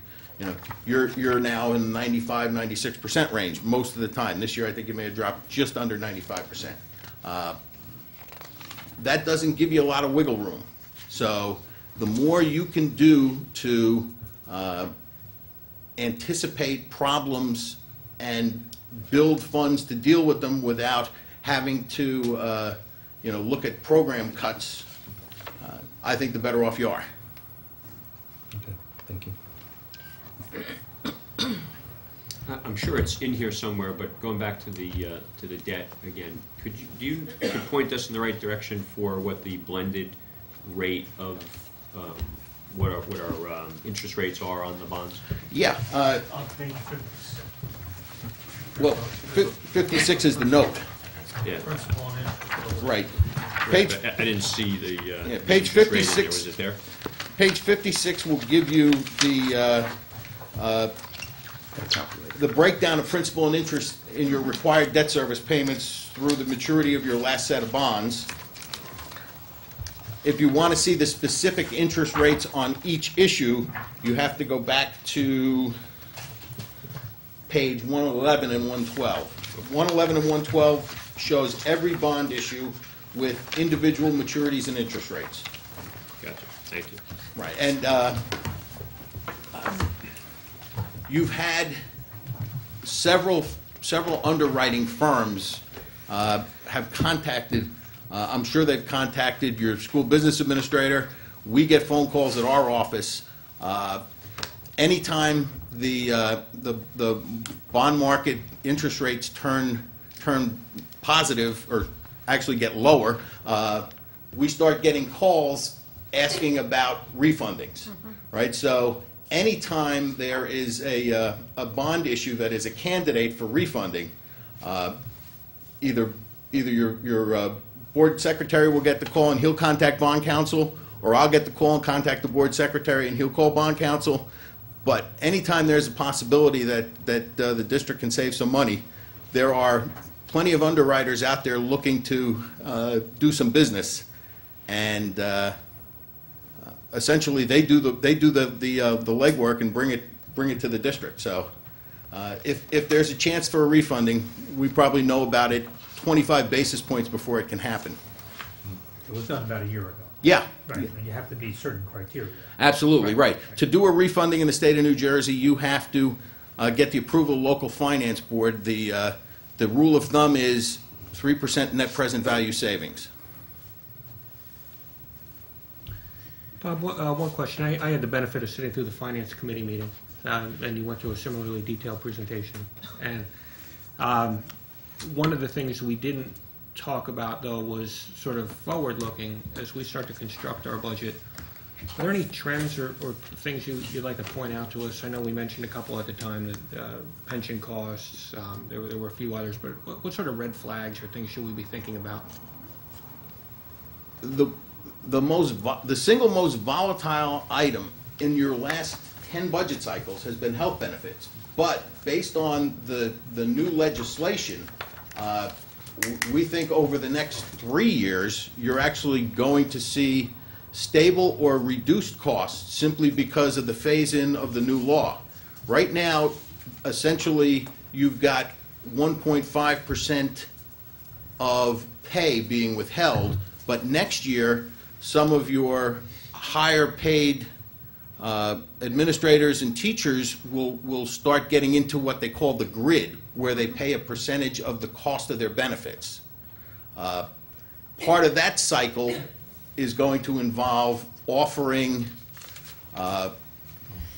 S10: You're now in the 95, 96% range most of the time. This year I think you may have dropped just under 95%. That doesn't give you a lot of wiggle room. So the more you can do to anticipate problems and build funds to deal with them without having to look at program cuts, I think the better off you are.
S6: Okay, thank you.
S11: I'm sure it's in here somewhere, but going back to the debt again, could you point us in the right direction for what the blended rate of what our interest rates are on the bonds?
S10: Yeah.
S1: On page 56.
S10: Well, 56 is the note.
S11: Yeah.
S1: Principal and interest.
S10: Right.
S11: Page, I didn't see the
S10: page
S11: interest rate in
S10: 56.
S11: there. Was it there?
S10: Page 56 will give you the breakdown of principal and interest in your required debt service payments through the maturity of your last set of bonds. If you want to see the specific interest rates on each issue, you have to go back to page 111 and 112. 111 and 112 shows every bond issue with individual maturities and interest rates.
S11: Gotcha. Thank you.
S10: Right, and you've had several underwriting firms have contacted. I'm sure they've contacted your school business administrator. We get phone calls at our office. Anytime the bond market interest rates turn positive, or actually get lower, we start getting calls asking about refundings, right? So anytime there is a bond issue that is a candidate for refunding, either your board secretary will get the call and he'll contact bond counsel, or I'll get the call and contact the board secretary and he'll call bond counsel. But anytime there's a possibility that the district can save some money, there are plenty of underwriters out there looking to do some business, and essentially they do the legwork and bring it to the district. So if there's a chance for a refunding, we probably know about it 25 basis points before it can happen.
S1: It was done about a year ago.
S10: Yeah.
S1: Right, and you have to meet certain criteria.
S10: Absolutely, right. To do a refunding in the state of New Jersey, you have to get the approval of the local finance board. The rule of thumb is 3% net present value savings.
S7: Bob, one question. I had the benefit of sitting through the Finance Committee meeting, and you went through a similarly detailed presentation. And one of the things we didn't talk about, though, was sort of forward-looking as we start to construct our budget. Are there any trends or things you'd like to point out to us? I know we mentioned a couple at the time, that pension costs, there were a few others, but what sort of red flags or things should we be thinking about?
S10: The single most volatile item in your last 10 budget cycles has been health benefits. But based on the new legislation, we think over the next 3 years, you're actually going to see stable or reduced costs simply because of the phase-in of the new law. Right now, essentially, you've got 1.5% of pay being withheld, but next year, some of your higher paid administrators and teachers will start getting into what they call the grid, where they pay a percentage of the cost of their benefits. Part of that cycle is going to involve offering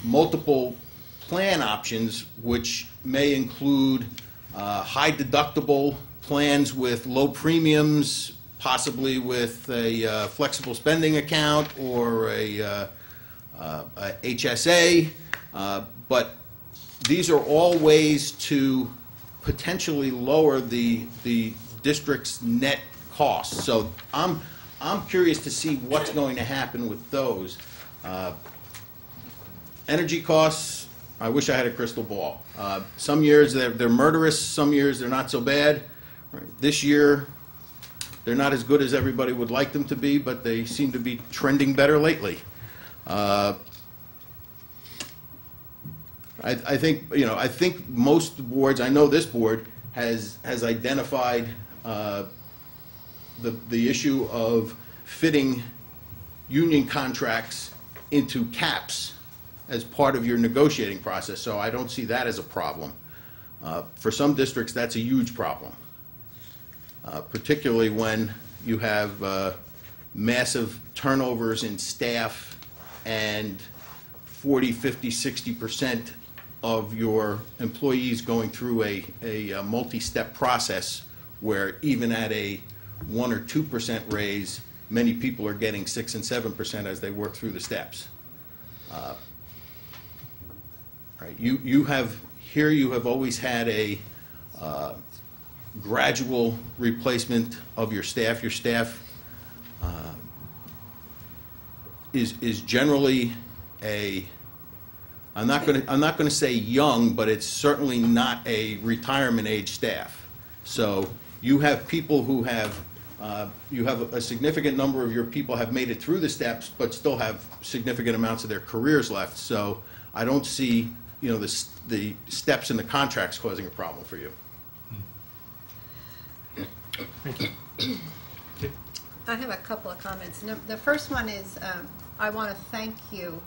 S10: multiple plan options, which may include high deductible plans with low premiums, possibly with a flexible spending account or a HSA, but these are all ways to potentially lower the district's net costs. So I'm curious to see what's going to happen with those. Energy costs, I wish I had a crystal ball. Some years they're murderous, some years they're not so bad. This year, they're not as good as everybody would like them to be, but they seem to be trending better lately. I think most boards, I know this board has identified the issue of fitting union contracts into caps as part of your negotiating process, so I don't see that as a problem. For some districts, that's a huge problem, particularly when you have massive turnovers in staff and 40, 50, 60% of your employees going through a multi-step process where even at a 1 or 2% raise, many people are getting 6 and 7% as they work through the steps. Right. You have always had a gradual replacement of your staff. Your staff is generally I'm not going to say young, but it's certainly not a retirement age staff. So you have people who have a significant number of your people have made it through the steps, but still have significant amounts of their careers left. So I don't see the steps in the contracts causing a problem for you.
S7: Thank you.
S5: I have a couple of comments. The first one is I want to thank you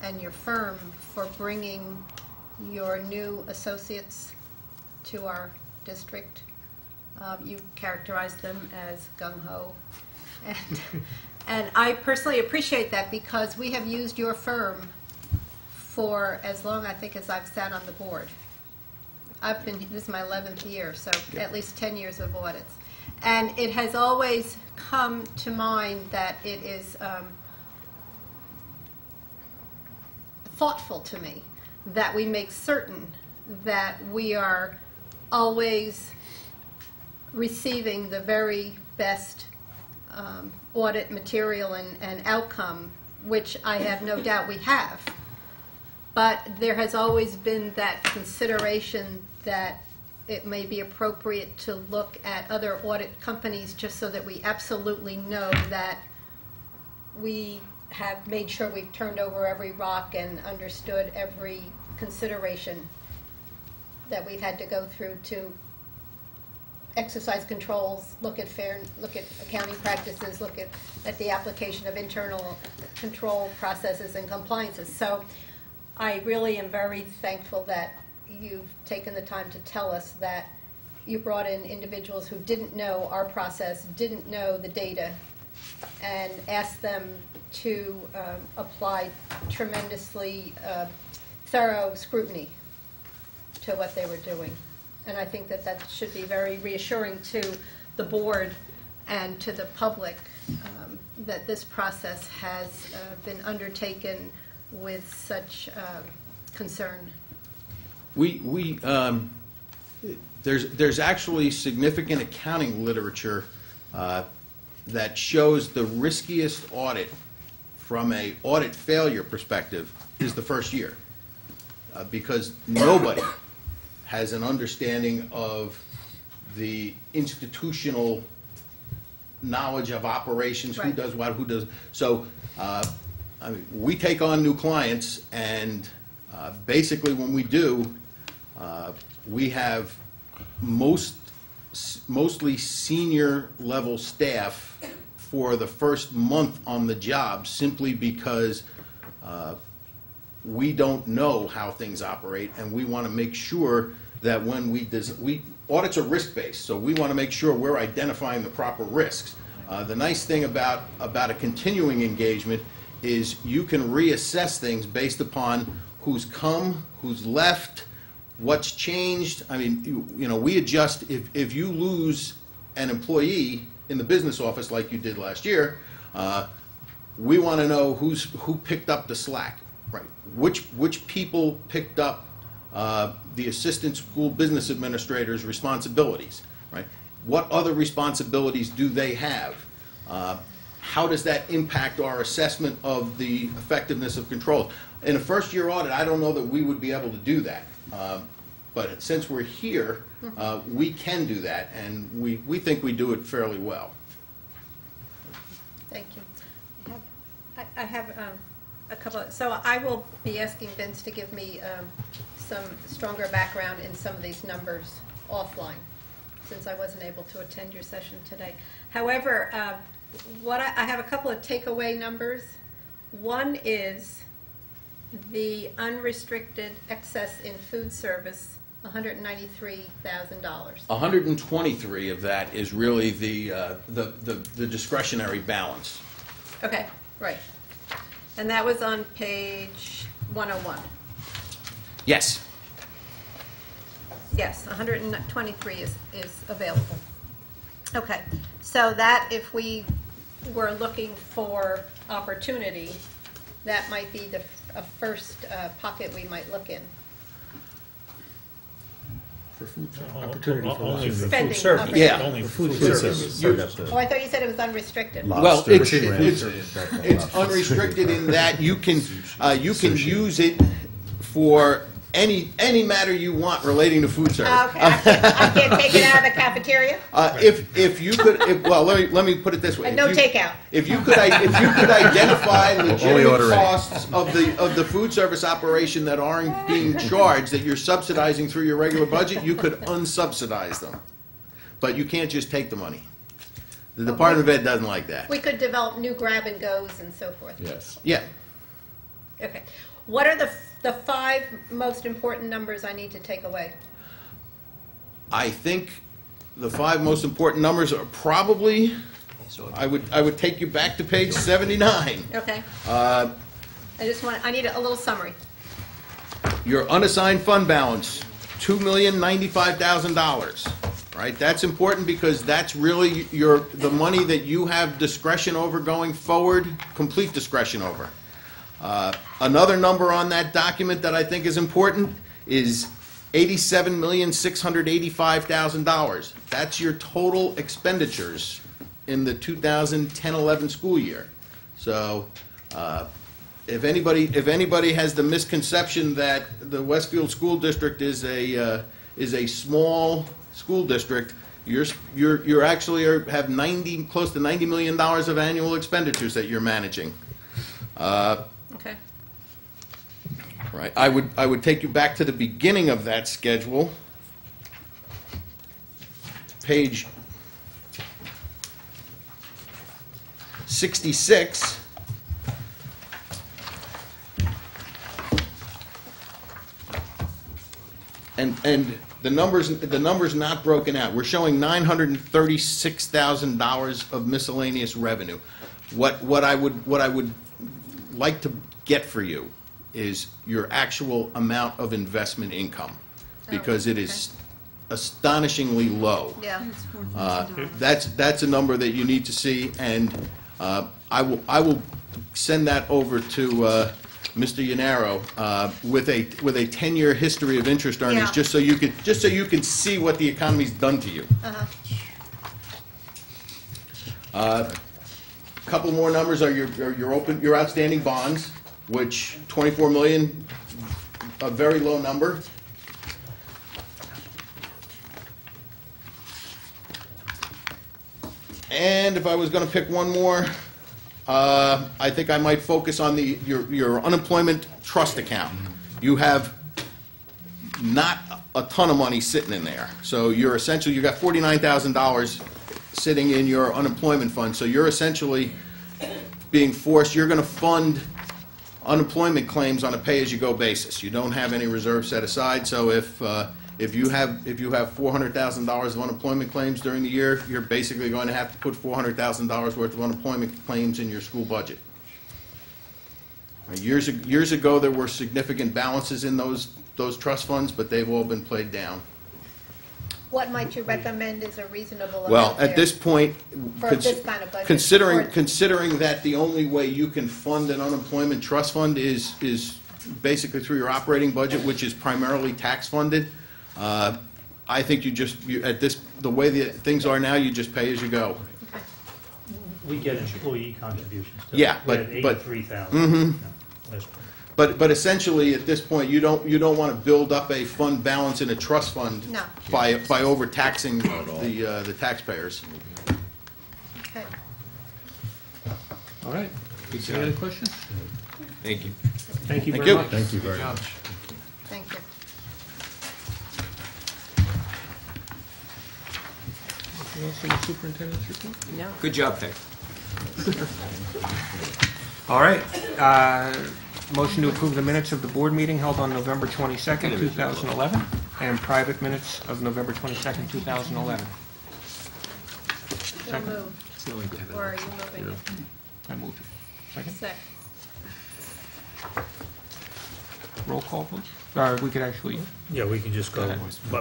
S5: and your firm for bringing your new associates to our district. You characterized them as gung-ho, and I personally appreciate that because we have used your firm for as long, I think, as I've sat on the board. This is my 11th year, so at least 10 years of audits. And it has always come to mind that it is thoughtful to me that we make certain that we are always receiving the very best audit material and outcome, which I have no doubt we have. But there has always been that consideration that it may be appropriate to look at other audit companies just so that we absolutely know that we have made sure we've turned over every rock and understood every consideration that we've had to go through to exercise controls, look at accounting practices, look at the application of internal control processes and compliances. So I really am very thankful that you've taken the time to tell us that you brought in individuals who didn't know our process, didn't know the data, and asked them to apply tremendously thorough scrutiny to what they were doing. And I think that that should be very reassuring to the board and to the public that this process has been undertaken with such concern.
S10: There's actually significant accounting literature that shows the riskiest audit from an audit failure perspective is the first year, because nobody has an understanding of the institutional knowledge of operations, who does what, who does. So I mean, we take on new clients, and basically when we do, we have mostly senior level staff for the first month on the job, simply because we don't know how things operate, and we want to make sure that when audits are risk-based, so we want to make sure we're identifying the proper risks. The nice thing about a continuing engagement is you can reassess things based upon who's come, who's left, what's changed. I mean, you know, we adjust. If you lose an employee in the business office like you did last year, we want to know who picked up the slack, right? Which people picked up the assistant school business administrator's responsibilities, right? What other responsibilities do they have? How does that impact our assessment of the effectiveness of controls? In a first-year audit, I don't know that we would be able to do that. But since we're here, we can do that, and we think we do it fairly well.
S5: Thank you. I have a couple, so I will be asking Vince to give me some stronger background in some of these numbers offline, since I wasn't able to attend your session today. However, I have a couple of takeaway numbers. One is the unrestricted excess in food service, $193,000.
S10: 123 of that is really the discretionary balance.
S5: Okay, right. And that was on page 101.
S10: Yes.
S5: Yes, 123 is available. Okay, so that if we were looking for opportunity, that might be a first pocket we might look in.
S7: For food opportunity for
S1: Only for
S5: Spending
S1: food service.
S5: opportunity.
S10: Yeah.
S1: Only for food
S4: service.
S1: service.
S5: Oh, I thought you said it was unrestricted.
S10: Well, it's unrestricted in that you can use it for any matter you want relating to food service.
S5: Okay, I can't take it out of the cafeteria?
S10: If you could, well, let me put it this way.
S5: And no takeout.
S10: If you could identify
S6: Only
S10: legitimate
S6: order in.
S10: costs of the food service operation that aren't being charged, that you're subsidizing through your regular budget, you could unsubsidize them. But you can't just take the money. The Department of Ed doesn't like that.
S5: We could develop new grab-and-goes and so forth.
S6: Yes.
S10: Yeah.
S5: Okay. What are the 5 most important numbers I need to take away?
S10: I think the 5 most important numbers are probably, I would take you back to page 79.
S5: Okay. I need a little summary.
S10: Your unassigned fund balance, $2,095,000. Right? That's important because that's really the money that you have discretion over going forward, complete discretion over. Another number on that document that I think is important is $87,685,000. That's your total expenditures in the 2010-11 school year. So if anybody has the misconception that the Westfield School District is a small school district, you're actually have close to $90 million of annual expenditures that you're managing.
S5: Okay.
S10: Right. I would take you back to the beginning of that schedule, page 66. And the numbers not broken out. We're showing $936,000 of miscellaneous revenue. What I would like to get for you is your actual amount of investment income, because it is astonishingly low.
S5: Yeah.
S10: That's a number that you need to see, and I will send that over to Mr. Yanaro with a 10-year history of interest earnings,
S5: Yeah.
S10: just so you can see what the economy's done to you. Couple more numbers are your outstanding bonds, which 24 million, a very low number. And if I was going to pick one more, I think I might focus on your unemployment trust account. You have not a ton of money sitting in there, so you've got $49,000 sitting in your unemployment fund. So you're essentially being forced. You're going to fund unemployment claims on a pay-as-you-go basis. You don't have any reserve set aside, so if you have $400,000 of unemployment claims during the year, you're basically going to have to put $400,000 worth of unemployment claims in your school budget. Years ago, there were significant balances in those trust funds, but they've all been played down.
S5: What might you recommend is a reasonable amount
S10: Well,
S5: there
S10: at this point,
S5: for this kind of budget?
S10: considering that the only way you can fund an unemployment trust fund is basically through your operating budget, which is primarily tax funded, I think the way the things are now, you just pay as you go.
S1: We get employee contributions too.
S10: Yeah,
S1: We
S10: but-
S1: had
S10: but-
S1: 83,000. Last year.
S10: But essentially, at this point, you don't want to build up a fund balance in a trust fund
S5: No.
S10: by overtaxing the taxpayers.
S5: Okay.
S7: All right. Any other questions?
S11: Thank you.
S7: Thank you
S10: Thank
S7: very
S10: you.
S7: much.
S6: Thank you very much.
S5: Thank you.
S7: Anything else in the superintendent's report?
S8: No?
S11: Good job, Peg.
S7: All right. Motion to approve the minutes of the board meeting held on November 22nd, 2011, and private minutes of November 22nd, 2011.
S5: So move. Or are you moving it?
S7: I moved it. Second.
S5: Second.
S7: Roll call, please. Or we could actually,
S1: Yeah, we can just go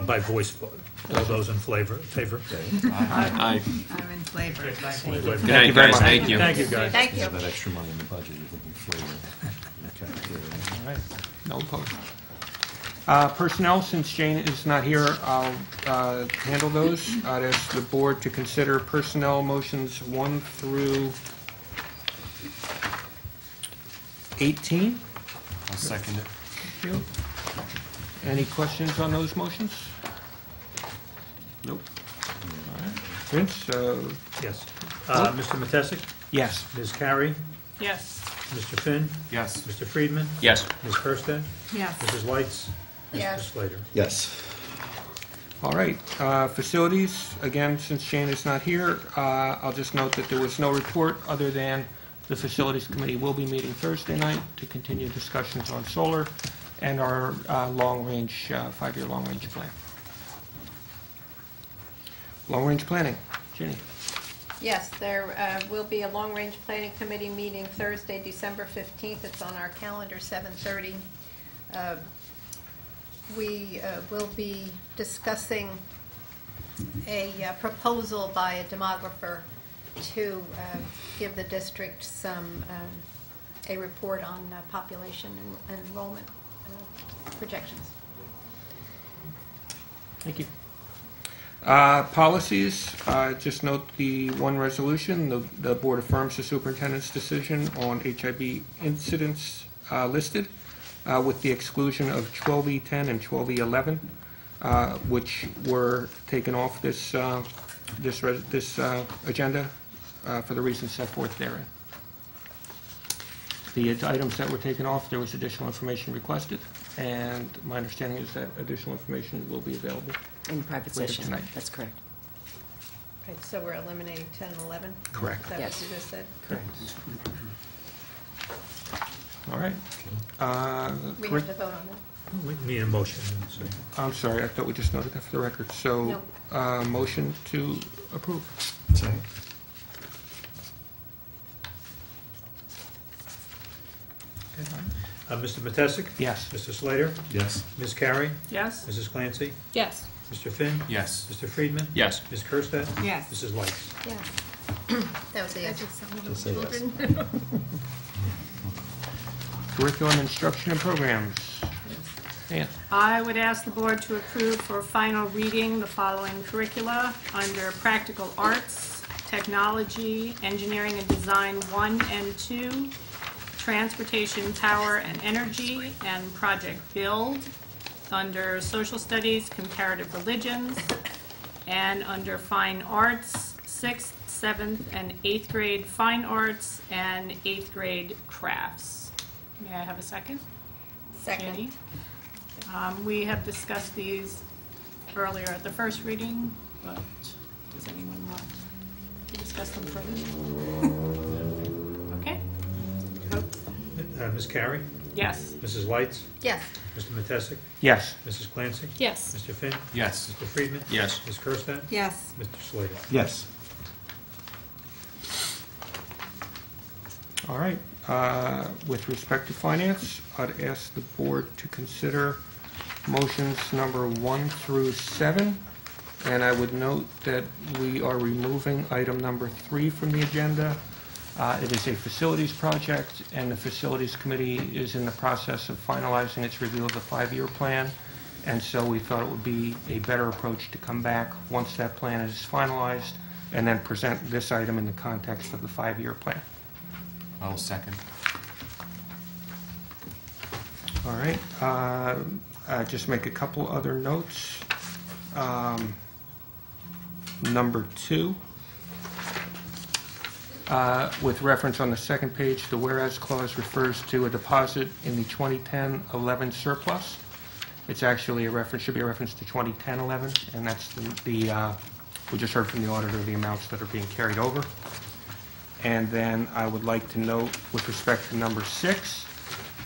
S1: by voice vote. All those in favor?
S11: Aye.
S3: I'm in flavor.
S11: Good
S7: Thank you
S11: night,
S7: very
S11: guys.
S7: much.
S11: Thank you.
S1: Thank you, guys.
S5: Thank you.
S6: That extra money in the budget is looking flavor.
S7: all right, no opposed. Personnel, since Jane is not here, I'll handle those. I'd ask the board to consider personnel motions 1 through 18.
S2: I'll second it.
S7: Thank you. Any questions on those motions? Nope. All right. Vince,
S1: Yes. Mr. Matissic?
S7: yes.
S1: Ms. Carey?
S9: Yes.
S1: Mr. Finn?
S2: Yes.
S1: Mr. Friedman?
S11: Yes.
S1: Ms. Kirstead?
S9: Yes.
S1: Mrs. Lights?
S5: Yes.
S1: Mr. Slater?
S6: Yes.
S7: All right, facilities, again, since Jane is not here, I'll just note that there was no report other than the Facilities Committee will be meeting Thursday night to continue discussions on solar and our long-range, 5-year long-range plan. Long-range planning, Ginny.
S5: Yes, there will be a long-range planning committee meeting Thursday, December 15th. It's on our calendar, 7:30. We will be discussing a proposal by a demographer to give the district a report on population and enrollment projections.
S7: Thank you. Policies, just note the one resolution, the board affirms the superintendent's decision on HIB incidents listed, with the exclusion of 12E10 and 12E11, which were taken off this agenda for the reasons set forth therein. The items that were taken off, there was additional information requested, and my understanding is that additional information will be available.
S8: In private
S7: Later
S8: session.
S7: tonight.
S8: That's correct.
S5: Okay, so we're eliminating 10 and 11?
S7: Correct.
S5: Is that
S8: Yes.
S5: what you just said?
S7: Correct. All right.
S5: We have to vote on that.
S1: We need a motion.
S7: I'm sorry, I thought we just noted that for the record. So, motion to approve.
S6: Second.
S1: Mr. Matissic?
S7: Yes.
S1: Mr. Slater?
S6: Yes.
S1: Ms. Carey?
S9: Yes.
S1: Mrs. Clancy?
S9: Yes.
S1: Mr. Finn?
S2: Yes.
S1: Mr. Friedman?
S11: Yes.
S1: Ms. Kirstead?
S3: Yes.
S1: Mrs. Lights?
S5: Yeah. That was the answer.
S6: Just say yes.
S7: Curriculum, instruction, and programs. Ann.
S9: I would ask the board to approve for final reading the following curricula under Practical Arts, Technology, Engineering and Design 1 and 2, Transportation, Power and Energy, and Project Build, under Social Studies, Comparative Religions, and under Fine Arts, 6th, 7th, and 8th grade Fine Arts, and 8th grade Crafts. May I have a second?
S5: Second.
S9: Jenny? We have discussed these earlier at the first reading, but does anyone want to discuss them further? Okay. Vote.
S1: Ms. Carey?
S9: Yes.
S1: Mrs. Lights?
S5: Yes.
S1: Mr. Matissic?
S7: Yes.
S1: Mrs. Clancy?
S9: Yes.
S1: Mr. Finn?
S2: Yes.
S1: Mr. Friedman?
S11: Yes.
S1: Ms. Kirsten?
S5: Yes.
S1: Mr. Slater?
S6: Yes.
S7: All right. With respect to finance, I'd ask the board to consider motions number 1 through 7. And I would note that we are removing item number 3 from the agenda. It is a facilities project, and the Facilities Committee is in the process of finalizing its review of the 5-year plan. And so we thought it would be a better approach to come back once that plan is finalized and then present this item in the context of the 5-year plan.
S2: I will second.
S7: All right. Just make a couple other notes. Number 2, with reference on the second page, the whereas clause refers to a deposit in the 2010-11 surplus. It's actually a reference, should be a reference to 2010-11, and that's we just heard from the auditor the amounts that are being carried over. And then I would like to note, with respect to number 6,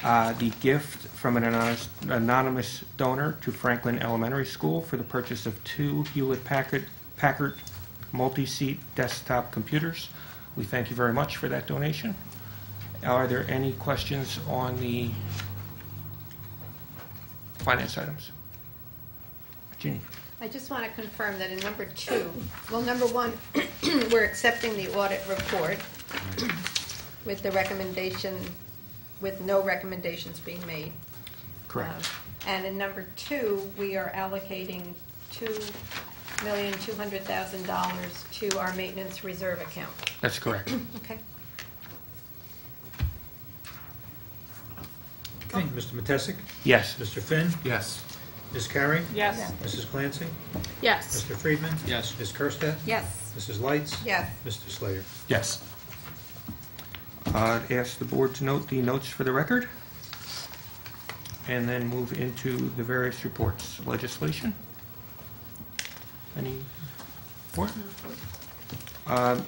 S7: the gift from an anonymous donor to Franklin Elementary School for the purchase of 2 Hewlett-Packard multi-seat desktop computers. We thank you very much for that donation. Are there any questions on the finance items? Jeannie?
S5: I just want to confirm that in number 2, well, number 1, we're accepting the audit report with the recommendation, with no recommendations being made.
S7: Correct.
S5: And in number 2, we are allocating $2,200,000 to our maintenance reserve account.
S7: That's correct.
S5: Okay.
S1: Okay, Mr. Matissic?
S7: Yes.
S1: Mr. Finn?
S2: Yes.
S1: Ms. Carey?
S9: Yes.
S1: Mrs. Clancy?
S9: Yes.
S1: Mr. Friedman?
S11: Yes.
S1: Ms. Kirsten?
S5: Yes.
S1: Mrs. Lights?
S5: Yes.
S1: Mr. Slater?
S7: Yes. I'd ask the board to note the notes for the record, and then move into the various reports. Legislation? Any report?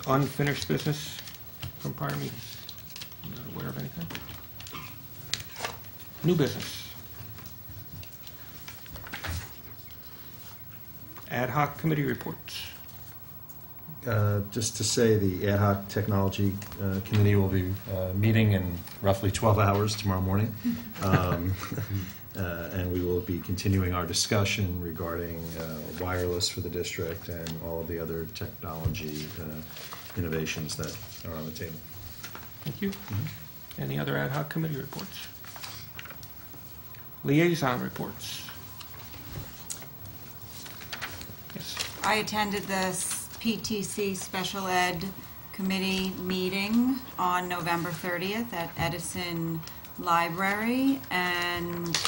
S7: Unfinished business from prior meetings? I'm not aware of anything. New business? Ad hoc committee reports?
S6: Just to say, the Ad hoc Technology Committee will be meeting in roughly 12 hours tomorrow morning. And we will be continuing our discussion regarding wireless for the district and all of the other technology innovations that are on the table.
S7: Thank you. Any other ad hoc committee reports? Liaison reports? Yes.
S12: I attended this PTC Special Ed Committee meeting on November 30th at Edison Library, and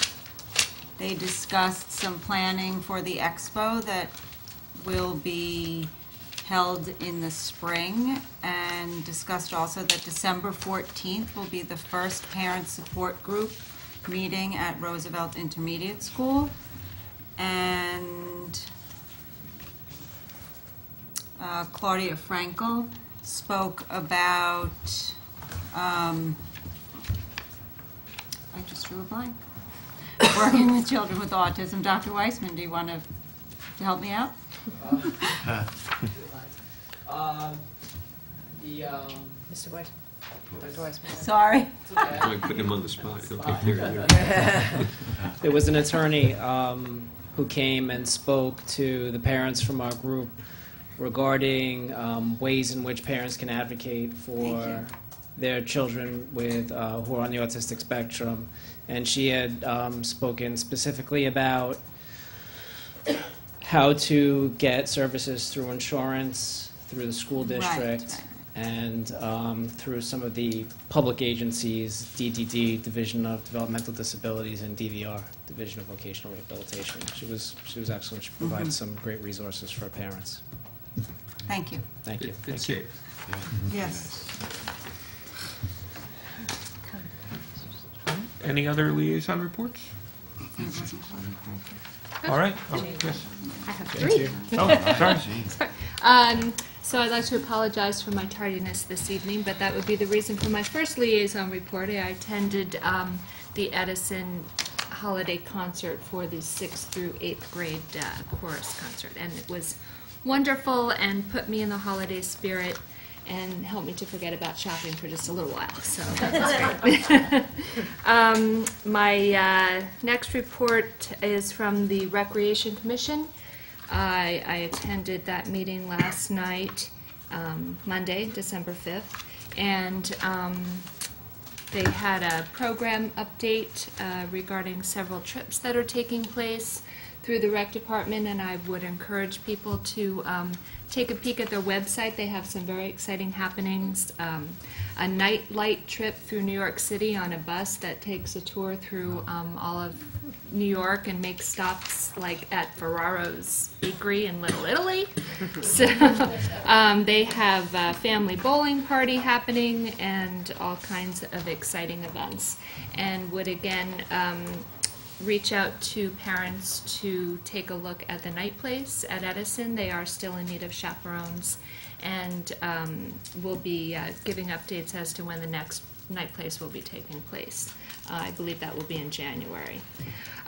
S12: they discussed some planning for the expo that will be held in the spring, and discussed also that December 14th will be the first parent support group meeting at Roosevelt Intermediate School. And Claudia Frankel spoke about, I just drew a blank, working with children with autism. Dr. Weissman, do you want to help me out?
S8: Mr. Weiss? Dr. Weissman?
S12: Sorry.
S11: I'm like putting him on the spot. Okay, there.
S13: There was an attorney who came and spoke to the parents from our group regarding ways in which parents can advocate for their children with who are on the autistic spectrum. And she had spoken specifically about how to get services through insurance, through the school district, and through some of the public agencies, DDD, Division of Developmental Disabilities, and DVR, Division of Vocational Rehabilitation. She was excellent. She provided some great resources for parents.
S12: Thank you.
S13: Thank you.
S11: Good save.
S12: Yes.
S7: Any other liaison reports? All right. Oh, yes.
S5: I have 3.
S7: Oh, sorry.
S14: So I'd like to apologize for my tardiness this evening, but that would be the reason for my first liaison report. I attended the Edison holiday concert for the 6th through 8th grade chorus concert, and it was wonderful and put me in the holiday spirit and helped me to forget about shopping for just a little while, so that was great. My next report is from the Recreation Commission. I attended that meeting last night, Monday, December 5th, and they had a program update regarding several trips that are taking place through the rec department, and I would encourage people to take a peek at their website. They have some very exciting happenings. A night light trip through New York City on a bus that takes a tour through all of New York and makes stops like at Ferraro's Bakery in Little Italy. So they have a family bowling party happening and all kinds of exciting events, and would again reach out to parents to take a look at the night place at Edison. They are still in need of chaperones, and we'll be giving updates as to when the next night place will be taking place. I believe that will be in January.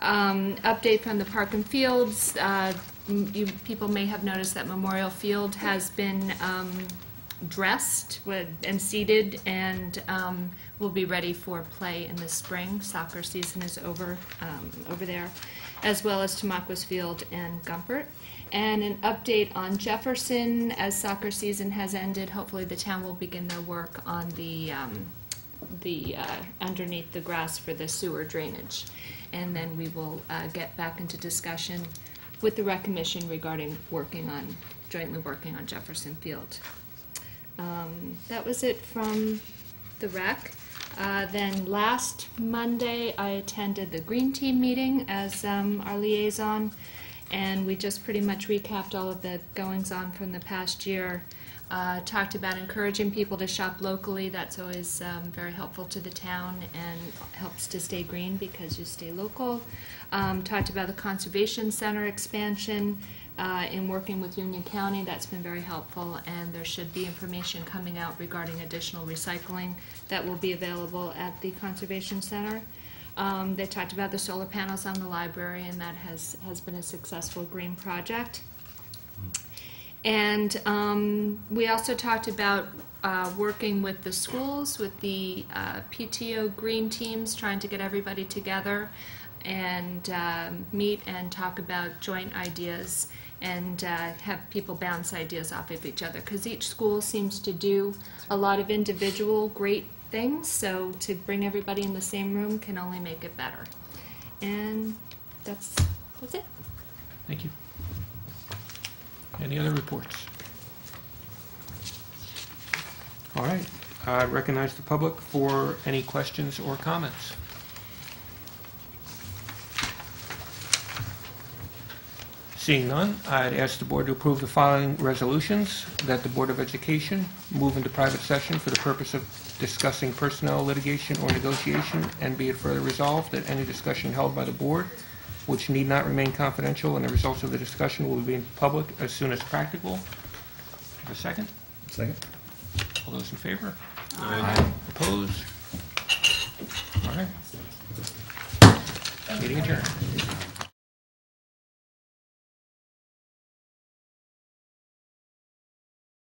S14: Update from the Park and Fields. People may have noticed that Memorial Field has been dressed and seated, and will be ready for play in the spring. Soccer season is over there, as well as Tamaqua Field and Gumpert. And an update on Jefferson. As soccer season has ended, hopefully the town will begin their work on the underneath the grass for the sewer drainage. And then we will get back into discussion with the rec commission regarding jointly working on Jefferson Field. That was it from the rec. Then last Monday, I attended the Green Team meeting as our liaison, and we just pretty much recapped all of the goings-on from the past year. Talked about encouraging people to shop locally. That's always very helpful to the town and helps to stay green because you stay local. Talked about the Conservation Center expansion. In working with Union County, that's been very helpful, and there should be information coming out regarding additional recycling that will be available at the Conservation Center. They talked about the solar panels on the library, and that has been a successful green project. And we also talked about working with the schools, with the PTO green teams, trying to get everybody together and meet and talk about joint ideas and have people bounce ideas off of each other, because each school seems to do a lot of individual great things, so to bring everybody in the same room can only make it better. And that's it.
S7: Thank you. Any other reports? All right. I recognize the public for any questions or comments. Seeing none, I'd ask the board to approve the following resolutions: that the Board of Education move into private session for the purpose of discussing personnel litigation or negotiation, and be it further resolved that any discussion held by the board, which need not remain confidential, and the results of the discussion will be in public as soon as practical. Have a second?
S6: Second.
S7: All those in favor? Aye. Opposed? All right. Meeting adjourned.